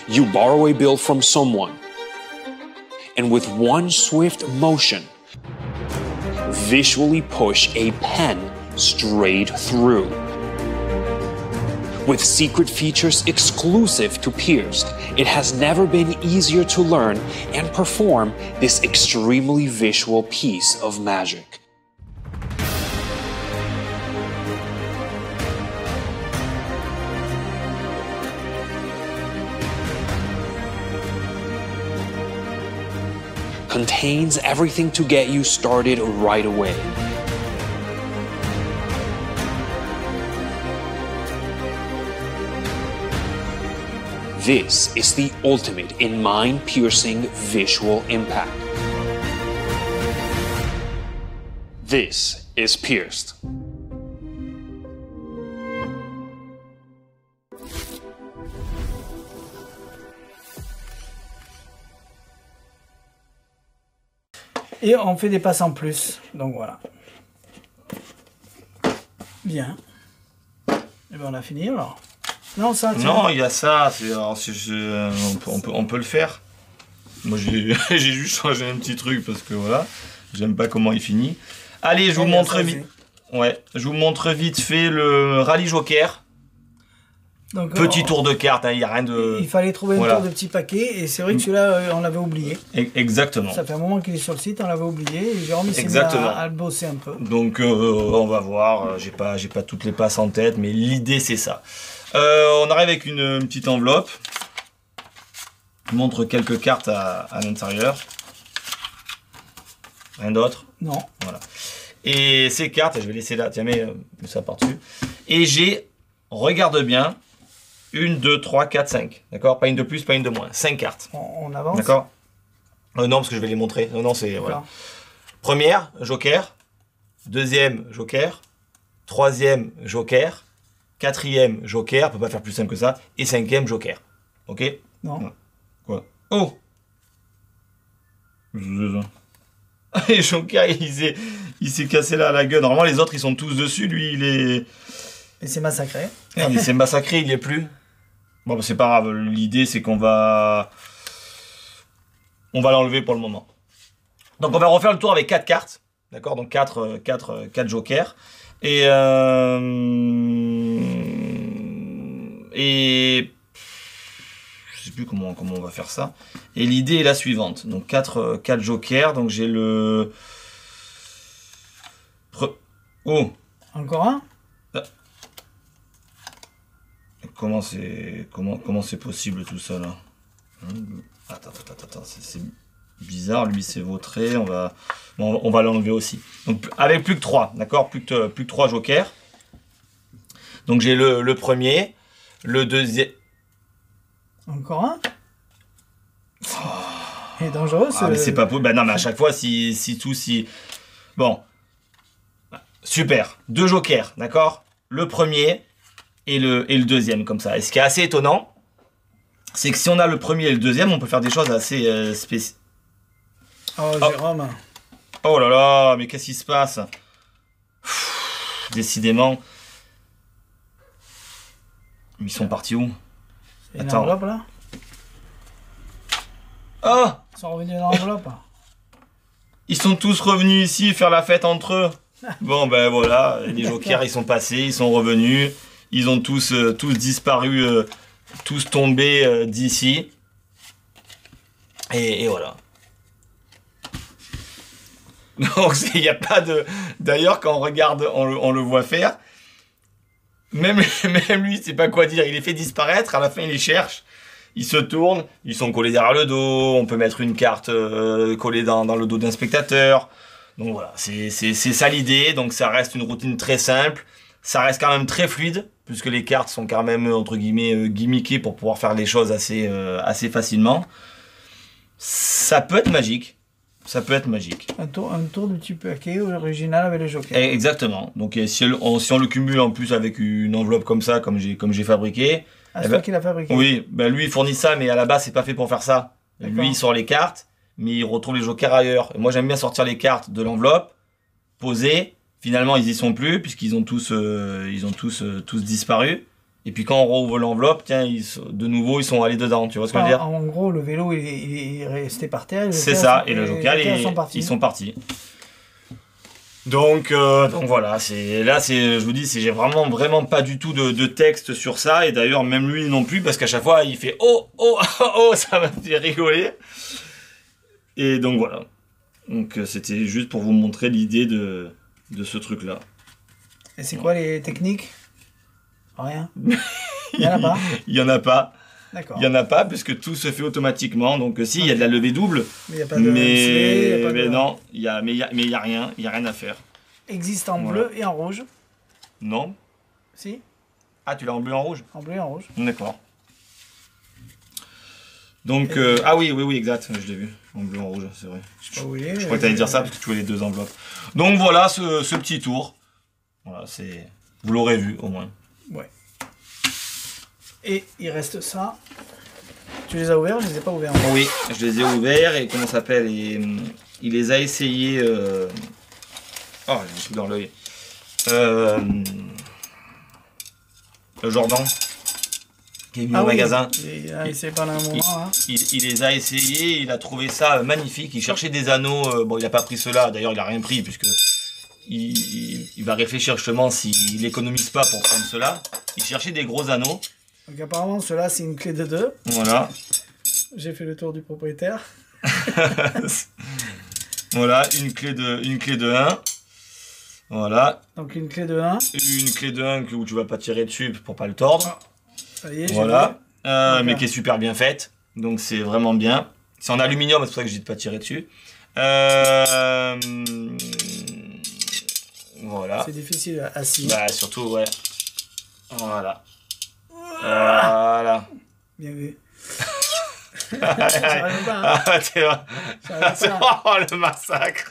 You borrow a bill from someone, and with one swift motion, visually push a pen straight through. With secret features exclusive to Pierced, it has never been easier to learn and perform this extremely visual piece of magic. Contains everything to get you started right away. This is the ultimate in mind-piercing visual impact. This is Pierced. Et on fait des passes en plus. Donc voilà. Bien. Et bien on a fini alors. Non, ça. Non, il y a ça. Alors, on peut le faire. Moi, j'ai juste changé un petit truc parce que voilà, j'aime pas comment il finit. Allez, je vous montre vite. Ouais, je vous montre vite fait le rallye joker. Donc, petit tour de carte, il n'y a rien de... Il fallait trouver un tour de petit paquet et c'est vrai que celui-là, on l'avait oublié. Exactement. Ça fait un moment qu'il est sur le site, on l'avait oublié et Jérôme s'est mis à le bosser un peu. Donc on va voir, j'ai pas toutes les passes en tête, mais l'idée c'est ça. On arrive avec une petite enveloppe. Je montre quelques cartes à l'intérieur. Rien d'autre? Non. Voilà. Et ces cartes, je vais laisser là, tiens, mets ça par-dessus. Et j'ai, regarde bien, 1, 2, 3, 4, 5. D'accord? Pas une de plus, pas une de moins. 5 cartes. On avance? D'accord? Non, parce que je vais les montrer. Non, c'est... Voilà. Première, joker. Deuxième, joker. Troisième, joker. Quatrième, joker. On peut pas faire plus simple que ça. Et cinquième, joker. Ok? Non. Quoi? Oh! Et joker, il s'est cassé là à la gueule. Normalement, les autres, ils sont tous dessus. Lui, il est... Et c'est massacré. Merde, il s'est massacré, il n'y est plus. Bon, bah, c'est pas grave. L'idée, c'est qu'on va... On va l'enlever pour le moment. Donc, on va refaire le tour avec 4 cartes. D'accord? Donc, 4 jokers. Et... Je sais plus comment on va faire ça. Et l'idée est la suivante. Donc, 4 jokers. Donc, j'ai le... Oh! Encore un? Comment c'est possible tout ça là? Attends, c'est bizarre, lui c'est vautré, on va l'enlever aussi. Donc avec plus que 3, d'accord? Plus que 3 jokers. Donc j'ai le premier, le deuxième. Encore un? Il est dangereux ce... Ah mais c'est pas possible, bah non mais à chaque fois Bon. Super, 2 jokers, d'accord? Le premier et le deuxième comme ça. Et ce qui est assez étonnant, c'est que si on a le premier et le deuxième, on peut faire des choses assez spéciales. Oh, Jérôme. Oh là là, mais qu'est-ce qui se passe? Décidément. Ils sont partis où? C'est une enveloppe là? Oh! Ils sont revenus dans l'enveloppe. Ils sont tous revenus ici faire la fête entre eux. Bon ben voilà, les jokers ils sont passés, ils sont revenus. Ils ont tous disparu, tous tombés d'ici. Et voilà. Donc il n'y a pas de... D'ailleurs quand on regarde, on le voit faire. Même lui, il sait pas quoi dire. Il les fait disparaître, à la fin il les cherche. Ils se tournent, ils sont collés derrière le dos. On peut mettre une carte collée dans le dos d'un spectateur. Donc voilà, c'est ça l'idée. Donc ça reste une routine très simple. Ça reste quand même très fluide, puisque les cartes sont quand même, entre guillemets, gimmickées pour pouvoir faire les choses assez facilement. Ça peut être magique. Ça peut être magique. Un tour de petit paquet original avec les jokers. Exactement. Donc si on le cumule en plus avec une enveloppe comme ça, comme j'ai fabriqué. Ah, c'est toi qui l'as fabriqué? Oui, ben lui il fournit ça, mais à la base c'est pas fait pour faire ça. Lui il sort les cartes, mais il retrouve les jokers ailleurs. Et moi j'aime bien sortir les cartes de l'enveloppe, poser. Finalement, ils y sont plus, puisqu'ils ont tous disparu. Et puis quand on rouvre l'enveloppe, tiens, de nouveau, ils sont allés dedans. Tu vois ce que je veux dire? En gros, le vélo, il est resté par terre. C'est ça, et le joker, ils sont partis. Donc voilà, je vous dis, j'ai vraiment pas du tout de texte sur ça, et d'ailleurs même lui non plus, parce qu'à chaque fois il fait oh, ça m'a fait rigoler. Et donc voilà. Donc c'était juste pour vous montrer l'idée de ce truc-là. Et c'est quoi les techniques? Rien. Il y en a pas? Il y en a pas. D'accord. Il y en a pas, puisque tout se fait automatiquement. Donc si, il y a de la levée double. Mais il n'y a pas de filet, mais non, il y a rien à faire. Existe en Voilà. bleu et en rouge. Non. Si? Ah, tu l'as en bleu et en rouge? En bleu et en rouge. D'accord. Donc, ah oui, exact, je l'ai vu. En bleu, en rouge, c'est vrai. Je sais pas où il est. Je crois que tu allais dire ça parce que tu voulais les deux enveloppes. Donc voilà, ce petit tour. Voilà, vous l'aurez vu au moins. Ouais. Et il reste ça. Tu les as ouverts? Je les ai pas ouverts. Oui, je les ai ouverts et comment ça s'appelle, il les a essayés. Oh, j'ai un truc dans l'œil. Le Jordan, qui est venu au magasin. Il a essayé pendant un moment. Hein. Il les a essayés, il a trouvé ça magnifique. Il cherchait des anneaux. Bon, il n'a pas pris ceux-là. D'ailleurs, il n'a rien pris puisque il va réfléchir justement s'il n'économise pas pour prendre ceux-là. Il cherchait des gros anneaux. Donc apparemment, ceux-là, c'est une clé de 2. Voilà. J'ai fait le tour du propriétaire. Voilà, une clé de 1. Voilà. Donc une clé de 1. Une clé de 1 où tu vas pas tirer dessus pour pas le tordre. Ça y est, Voilà. Donc, mais qui est super bien faite. Donc c'est vraiment bien. C'est en aluminium, c'est pour ça que je dis de pas tirer dessus. Voilà. c'est difficile assis. Bah surtout, ouais. Voilà. Voilà. Bien vu. J'arrive pas, hein. Ah, t'es vrai. Oh, le massacre.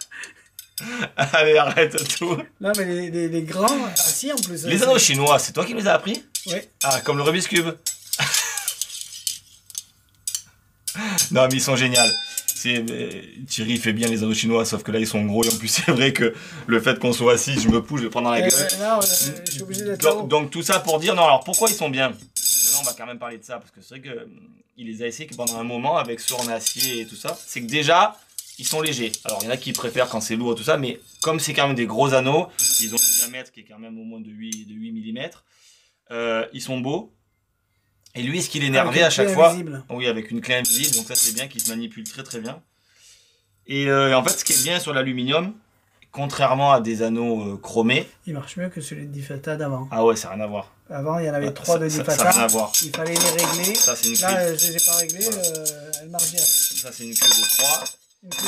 Allez, arrête tout. Non, mais les grands assis en plus. Les anneaux chinois, c'est toi qui me les as appris? Oui. Ah, comme le Rubik's Cube. Non, mais ils sont géniaux. Thierry fait bien les anneaux chinois, sauf que là ils sont gros, et en plus c'est vrai que le fait qu'on soit assis, je me pousse, je vais prendre dans la gueule. Non, je suis obligé d'être là-haut. Donc tout ça pour dire, non, alors pourquoi ils sont bien? Maintenant on va quand même parler de ça, parce que c'est vrai que il les a essayés pendant un moment avec ceux en acier et tout ça. C'est que déjà, ils sont légers. Alors il y en a qui préfèrent quand c'est lourd et tout ça, mais comme c'est quand même des gros anneaux, ils ont un diamètre qui est quand même au moins de 8 mm. Ils sont beaux. Et lui, ce qui l'énervait à chaque fois, oui, avec une clé invisible, donc ça c'est bien, qu'il se manipule très très bien. Et en fait, ce qui est bien sur l'aluminium, contrairement à des anneaux chromés, il marche mieux que celui de Difata d'avant. Ah ouais, ça n'a rien à voir. Avant, il y en avait 3 de Difata. Ça n'a rien à voir. Il fallait les régler. Ça, c'est une clé. Là, je ne les ai pas réglés, elles marchent bien. Ça, c'est une clé de 3.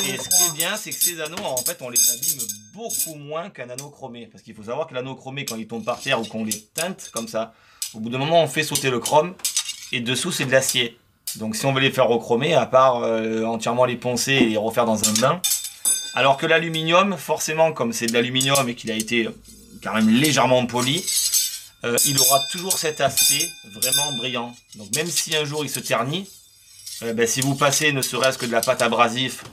Et ce qui est bien, c'est que ces anneaux, en fait, on les abîme beaucoup moins qu'un anneau chromé. Parce qu'il faut savoir que l'anneau chromé, quand il tombe par terre ou qu'on les teinte comme ça, au bout d'un moment, on fait sauter le chrome. Et dessous, c'est de l'acier. Donc, si on veut les faire rechromer, à part entièrement les poncer et les refaire dans un bain. Alors que l'aluminium, forcément, comme c'est de l'aluminium et qu'il a été quand même légèrement poli, il aura toujours cet aspect vraiment brillant. Donc, même si un jour il se ternit, si vous passez ne serait-ce que de la pâte abrasif,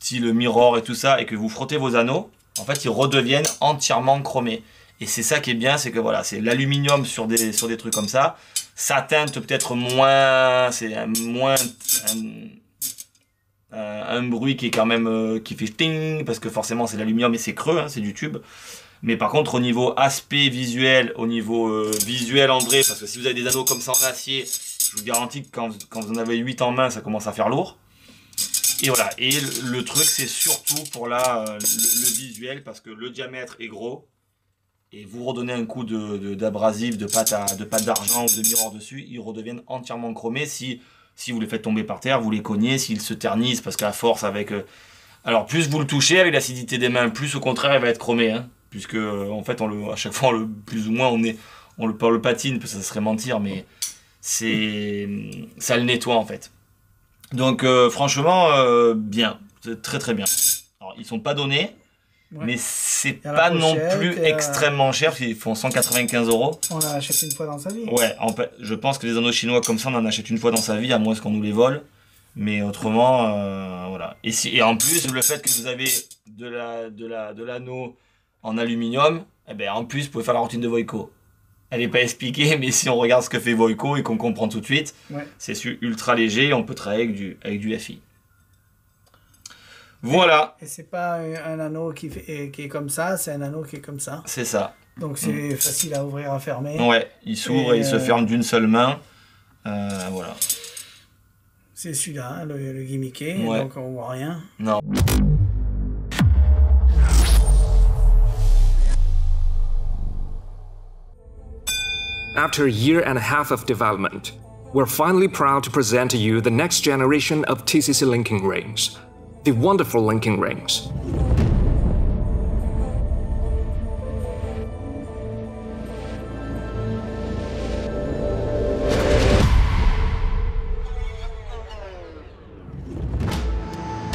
style mirror et tout ça, et que vous frottez vos anneaux, en fait, ils redeviennent entièrement chromés. Et c'est ça qui est bien, c'est que voilà, c'est l'aluminium sur des trucs comme ça. Ça teinte peut-être moins, c'est moins un bruit qui est quand même qui fait ting, parce que forcément c'est l'aluminium et c'est creux, hein, c'est du tube. Mais par contre au niveau aspect visuel, au niveau visuel en vrai, parce que si vous avez des anneaux comme ça en acier, je vous garantis que quand vous en avez 8 en main, ça commence à faire lourd. Et voilà, et le truc c'est surtout pour le visuel, parce que le diamètre est gros. Et vous redonnez un coup d'abrasif, de pâte d'argent ou de miroir dessus, ils redeviennent entièrement chromés. Si vous les faites tomber par terre, vous les cognez, s'ils se ternissent, parce qu'à force avec... Alors plus vous le touchez avec l'acidité des mains, plus au contraire il va être chromé. Hein, puisque en fait, à chaque fois, plus ou moins, on le patine, parce que ça serait mentir, mais ça le nettoie en fait. Donc franchement, bien, c'est très très bien. Alors ils sont pas donnés. Ouais. Mais c'est pas non plus extrêmement cher, parce qu'ils font 195 €. On en achète une fois dans sa vie. Ouais, je pense que les anneaux chinois comme ça, on en achète une fois dans sa vie, à moins qu'on nous les vole. Mais autrement, voilà. Et en plus, le fait que vous avez de l'anneau en aluminium, eh ben, en plus, vous pouvez faire la routine de Voico. Elle n'est pas expliquée, mais si on regarde ce que fait Voico et qu'on comprend tout de suite, ouais. C'est ultra léger, on peut travailler avec du FI. Voilà. Et c'est pas un anneau qui est comme ça, c'est un anneau qui est comme ça. C'est ça. Donc c'est facile à ouvrir, à fermer. Ouais, il s'ouvre et il se ferme d'une seule main. Voilà. C'est celui-là, hein, le gimmické, Ouais. donc on voit rien. Non. After a year and a half of development, we're finally proud to present to you the next generation of TCC linking rings, the wonderful linking rings.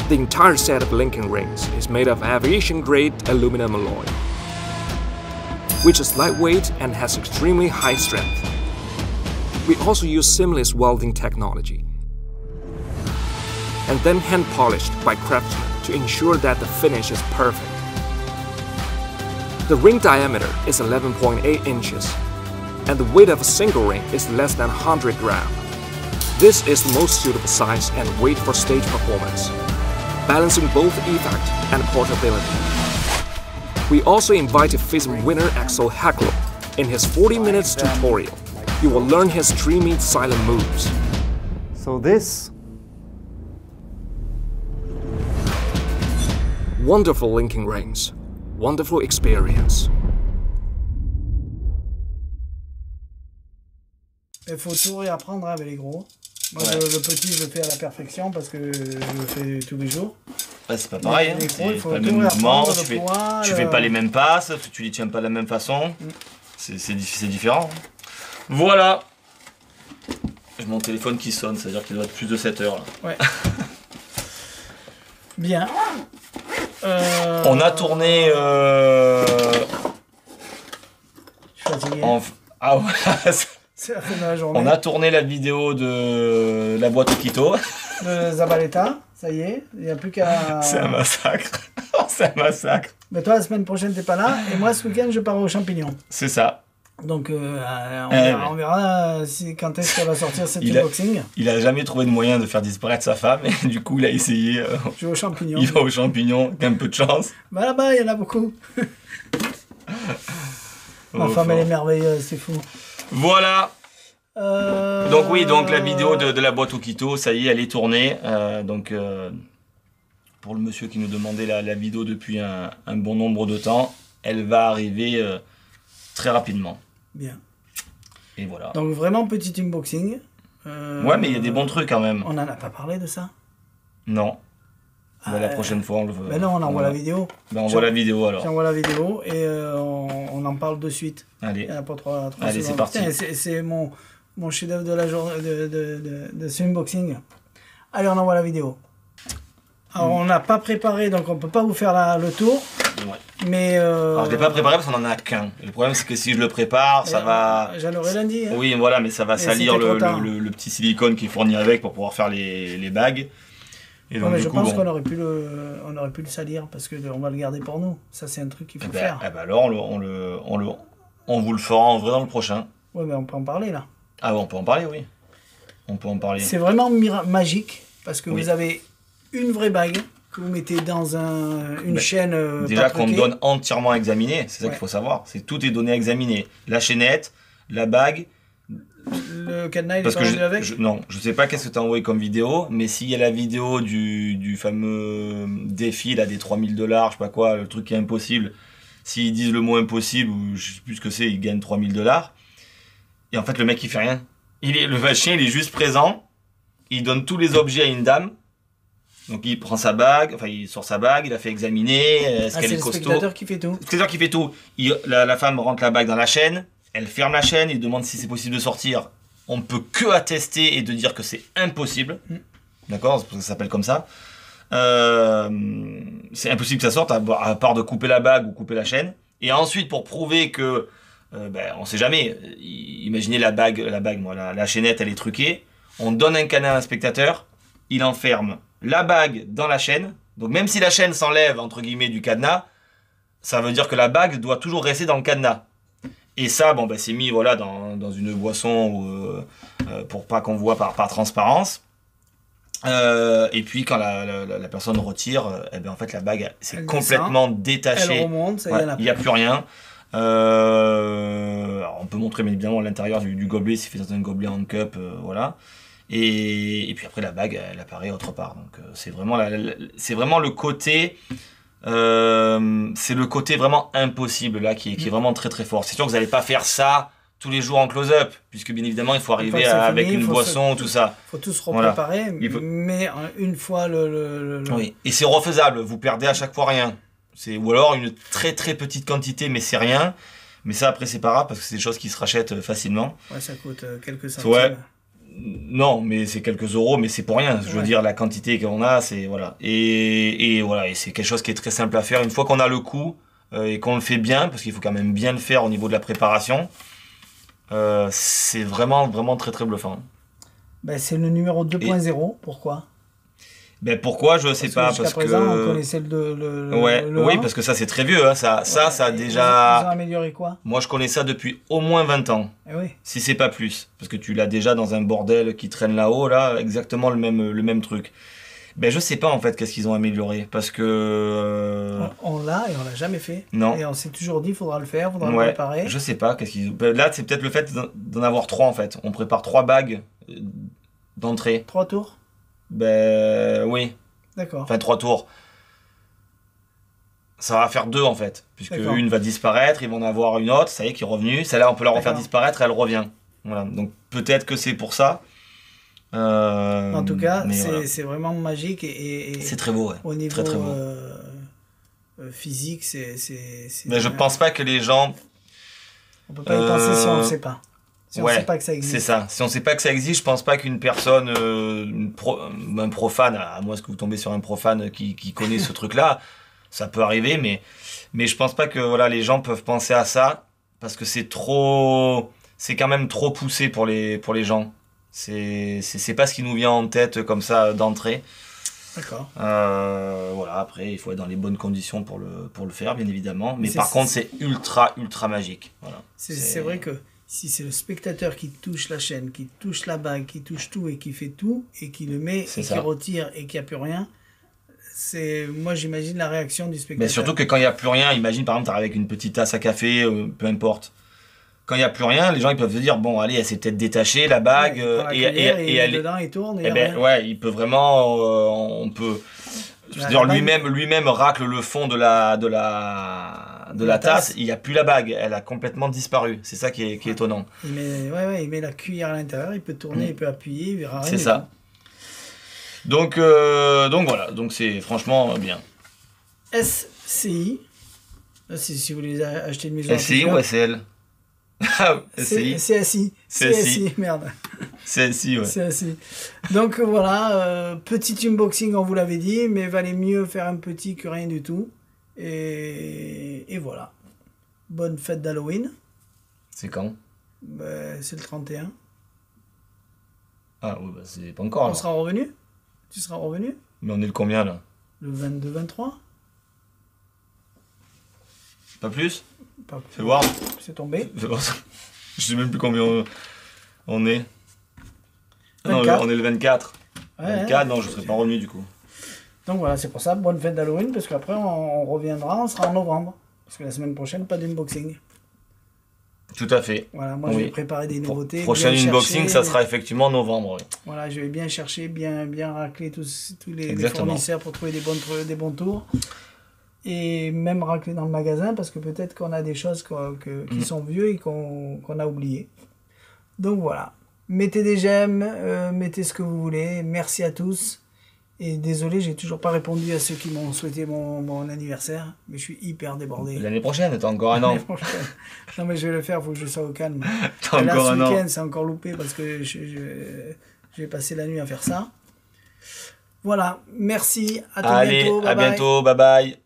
The entire set of linking rings is made of aviation-grade aluminum alloy, which is lightweight and has extremely high strength. We also use seamless welding technology, and then hand-polished by craftsmen to ensure that the finish is perfect. The ring diameter is 11.8 inches, and the weight of a single ring is less than 100 grams. This is the most suitable size and weight for stage performance, balancing both effect and portability. We also invited FISM winner Axel Heckel in his 40 minutes tutorial. You will learn his dreamy silent moves. So this Wonderful linking rings. Wonderful experience. Il faut tout réapprendre avec les gros. Moi, Ouais. le petit, je le fais à la perfection parce que je le fais tous les jours. Bah, c'est pas pareil, hein. Les gros, il C'est faut pas le tout même mouvement, réapprendre, tu le poids, fais pas les mêmes passes, tu les tiens pas de la même façon. C'est différent. Voilà. J'ai mon téléphone qui sonne, c'est-à-dire qu'il doit être plus de 7 heures là. Ouais. Bien. On a tourné Je suis fatigué. Ah ouais. C'est la fin de la journée. On a tourné la vidéo de la boîte au Quito. De Zabaleta, ça y est. Il n'y a plus qu'à... C'est un massacre. C'est un massacre. Mais toi, la semaine prochaine, t'es pas là. Et moi, ce week-end, je pars aux champignons. C'est ça. Donc, on verra quand est-ce qu'elle va sortir cet unboxing. Il a jamais trouvé de moyen de faire disparaître sa femme. Et du coup, il a essayé. Je vais aux champignons. Il va aux champignons, avec un peu de chance. Bah là-bas, il y en a beaucoup. Ma femme, elle est merveilleuse, c'est fou. Voilà. Donc oui, donc la vidéo de la boîte au Quito, ça y est, elle est tournée. Pour le monsieur qui nous demandait la vidéo depuis un bon nombre de temps, elle va arriver très rapidement. Bien. Et voilà. Donc vraiment petit unboxing. Ouais, mais il y a des bons trucs quand même. On n'en a pas parlé de ça. Non. Bah, la prochaine fois, on le veut. Ben non, on envoie la vidéo. Ben, on voit la vidéo alors. J'envoie la vidéo et on en parle de suite. Allez. Il n'y en a pas trois Allez, c'est parti. C'est mon chef-d'œuvre de la journée de ce unboxing. Allez, on envoie la vidéo. Alors, on n'a pas préparé, donc on ne peut pas vous faire le tour. Ouais. Mais Alors, je l'ai pas préparé parce qu'on en a qu'un. Le problème, c'est que si je le prépare, ça va... J'en aurai lundi. Hein. Oui, voilà, mais ça va salir c'était trop tard. le petit silicone qui est fourni avec pour pouvoir faire les bagues. Et donc, Ouais, mais du je coup, pense bon. qu'on aurait pu le salir parce qu'on va le garder pour nous. Ça, c'est un truc qu'il faut faire. Alors, on vous le fera en vrai dans le prochain. Ouais, mais on peut en parler là. Ah, on peut en parler, oui. On peut en parler. C'est vraiment magique parce que Oui. vous avez une vraie bague que vous mettez dans une chaîne. Déjà pas qu'on truquée. donne entièrement à examiner, c'est ça Ouais. qu'il faut savoir. C'est tout est donné à examiner. La chaînette, la bague. Le cadenas, il est Parce pas que rendu avec. je sais pas qu'est-ce que tu as envoyé comme vidéo, mais s'il y a la vidéo du fameux défi là des 3000 $, je sais pas quoi, le truc qui est impossible, s'ils disent le mot impossible, ou je sais plus ce que c'est, ils gagnent 3000 $. Et en fait, le mec il fait rien. Le chien, il est juste présent, il donne tous les objets à une dame. Donc il prend sa bague, enfin il sort sa bague, il a fait examiner, est-ce qu'elle c'est est le costaud. spectateur qui fait tout. Le spectateur qui fait tout. La femme rentre la bague dans la chaîne, elle ferme la chaîne, il demande si c'est possible de sortir. On ne peut que attester et de dire que c'est impossible. D'accord? C'est parce que ça s'appelle comme ça. C'est impossible que ça sorte, à part de couper la bague ou couper la chaîne. Et ensuite, pour prouver que, on sait jamais, imaginez la chaînette, elle est truquée. On donne un cadenas à un spectateur, il enferme la bague dans la chaîne. Donc même si la chaîne s'enlève, entre guillemets, du cadenas, ça veut dire que la bague doit toujours rester dans le cadenas. Et ça, c'est mis voilà, dans une boisson pour pas qu'on voit par transparence. Et puis quand la personne retire, eh ben, en fait la bague c'est Elle complètement descend, détachée. elle remonte, ça y est, Ouais, elle a il n'y a plus rien. Alors, on peut montrer bien évidemment l'intérieur du gobelet, s'il fait dans un gobelet en cup, voilà. Et puis après la bague elle apparaît autre part. Donc c'est vraiment, c'est vraiment le côté... c'est le côté vraiment impossible là qui est vraiment très très fort. C'est sûr que vous n'allez pas faire ça tous les jours en close-up, puisque bien évidemment il faut arriver avec une boisson, tout ça. Il faut tous repréparer, voilà. mais une fois Oui, et c'est refaisable, vous perdez à chaque fois rien. Ou alors une très très petite quantité, mais c'est rien. Mais ça après c'est pas grave, parce que c'est des choses qui se rachètent facilement. Ouais, ça coûte quelques centimes. Ouais. Non, mais c'est quelques euros, mais c'est pour rien. Je veux dire, la quantité qu'on a, c'est voilà. Et voilà, et c'est quelque chose qui est très simple à faire. Une fois qu'on a le coup et qu'on le fait bien, parce qu'il faut quand même bien le faire au niveau de la préparation, c'est vraiment vraiment très très bluffant. Ben, c'est le numéro 2.0. Pourquoi? Ben pourquoi, je sais pas, parce présent, que on connaissait le oui, 1. parce que ça c'est très vieux, hein. Ça a Ils déjà. ont amélioré quoi? Moi je connais ça depuis au moins 20 ans. Eh oui. Si c'est pas plus, parce que tu l'as déjà dans un bordel qui traîne là-haut, là, exactement le même truc. Ben je sais pas en fait qu'est-ce qu'ils ont amélioré, parce que on l'a et on l'a jamais fait. Non. Et on s'est toujours dit, il faudra le faire, il faudra le préparer. Je sais pas qu'est-ce qu'ils. Là c'est peut-être le fait d'en avoir 3 en fait. On prépare 3 bagues d'entrée. 3 tours? Ben oui. D'accord. Enfin 3 tours. Ça va faire 2 en fait, puisque une va disparaître, ils vont en avoir une autre, ça y est, qui est revenue. Celle-là, on peut la refaire disparaître, elle revient. Voilà. Donc peut-être que c'est pour ça. En tout cas, voilà. c'est vraiment magique et c'est très beau, ouais. Au niveau très, très beau. physique, c'est. Mais je pense pas que les gens. On peut pas y penser si on le sait pas. Si on sait pas que ça existe. C'est ça. Si on sait pas que ça existe, je pense pas qu'une personne, un profane, à moins que vous tombez sur un profane qui connaît ce truc-là, ça peut arriver, mais je pense pas que voilà, les gens peuvent penser à ça, parce que c'est quand même trop poussé pour les gens. C'est pas ce qui nous vient en tête comme ça d'entrée. D'accord. Voilà, après il faut être dans les bonnes conditions pour le faire, bien évidemment. Mais par contre, c'est ultra magique. Voilà. C'est vrai que si c'est le spectateur qui touche la chaîne, qui touche la bague, qui touche tout et qui fait tout, et qui le met, et qui retire et qu'il n'y a plus rien, moi j'imagine la réaction du spectateur. Mais surtout que quand il n'y a plus rien, imagine par exemple, tu arrives avec une petite tasse à café, peu importe. Quand il n'y a plus rien, les gens ils peuvent se dire, bon allez, elle s'est peut-être détachée, la bague, et elle dedans, il tourne, et ouais, il peut vraiment, on peut... Je veux dire, lui-même racle le fond de la tasse, il n'y a plus la bague, elle a complètement disparu. C'est ça qui est étonnant. Il met la cuillère à l'intérieur, il peut tourner, il peut appuyer, il verra rien. C'est ça. Donc voilà, donc c'est franchement bien. SCI, si vous voulez acheter une maison. SCI ou SL? CSI, merde. CSI, ouais. CSI. Donc voilà, petit unboxing, on vous l'avait dit, mais valait mieux faire un petit que rien du tout. Et voilà. Bonne fête d'Halloween. C'est quand? C'est le 31. Ah oui, c'est pas encore. On sera revenu? Tu seras revenu? Mais on est le combien là? Le 22-23. Pas plus? Pas plus. Fais voir. C'est tombé. Je sais même plus combien on est. 24. Non, on est le 24. Ouais, 24, non, je serai pas revenu du coup. Donc voilà, c'est pour ça, bonne fête d'Halloween, parce qu'après on reviendra, on sera en novembre. Parce que la semaine prochaine, pas d'unboxing. Tout à fait. Voilà, moi je vais préparer des nouveautés. Prochain unboxing, ça sera effectivement novembre. Oui. Voilà, je vais bien chercher, bien racler tous les fournisseurs pour trouver des bons tours. Et même racler dans le magasin, parce que peut-être qu'on a des choses qui sont vieux et qu'on a oubliées. Donc voilà. Mettez des j'aime, mettez ce que vous voulez. Merci à tous. Et désolé, j'ai toujours pas répondu à ceux qui m'ont souhaité mon anniversaire. Mais je suis hyper débordé. L'année prochaine, t'as encore un an. Non mais je vais le faire, il faut que je sois au calme. T'as encore un an. Ce week-end, c'est encore loupé parce que je vais passer la nuit à faire ça. Voilà, merci, à bientôt. Allez, à bientôt, bye bye.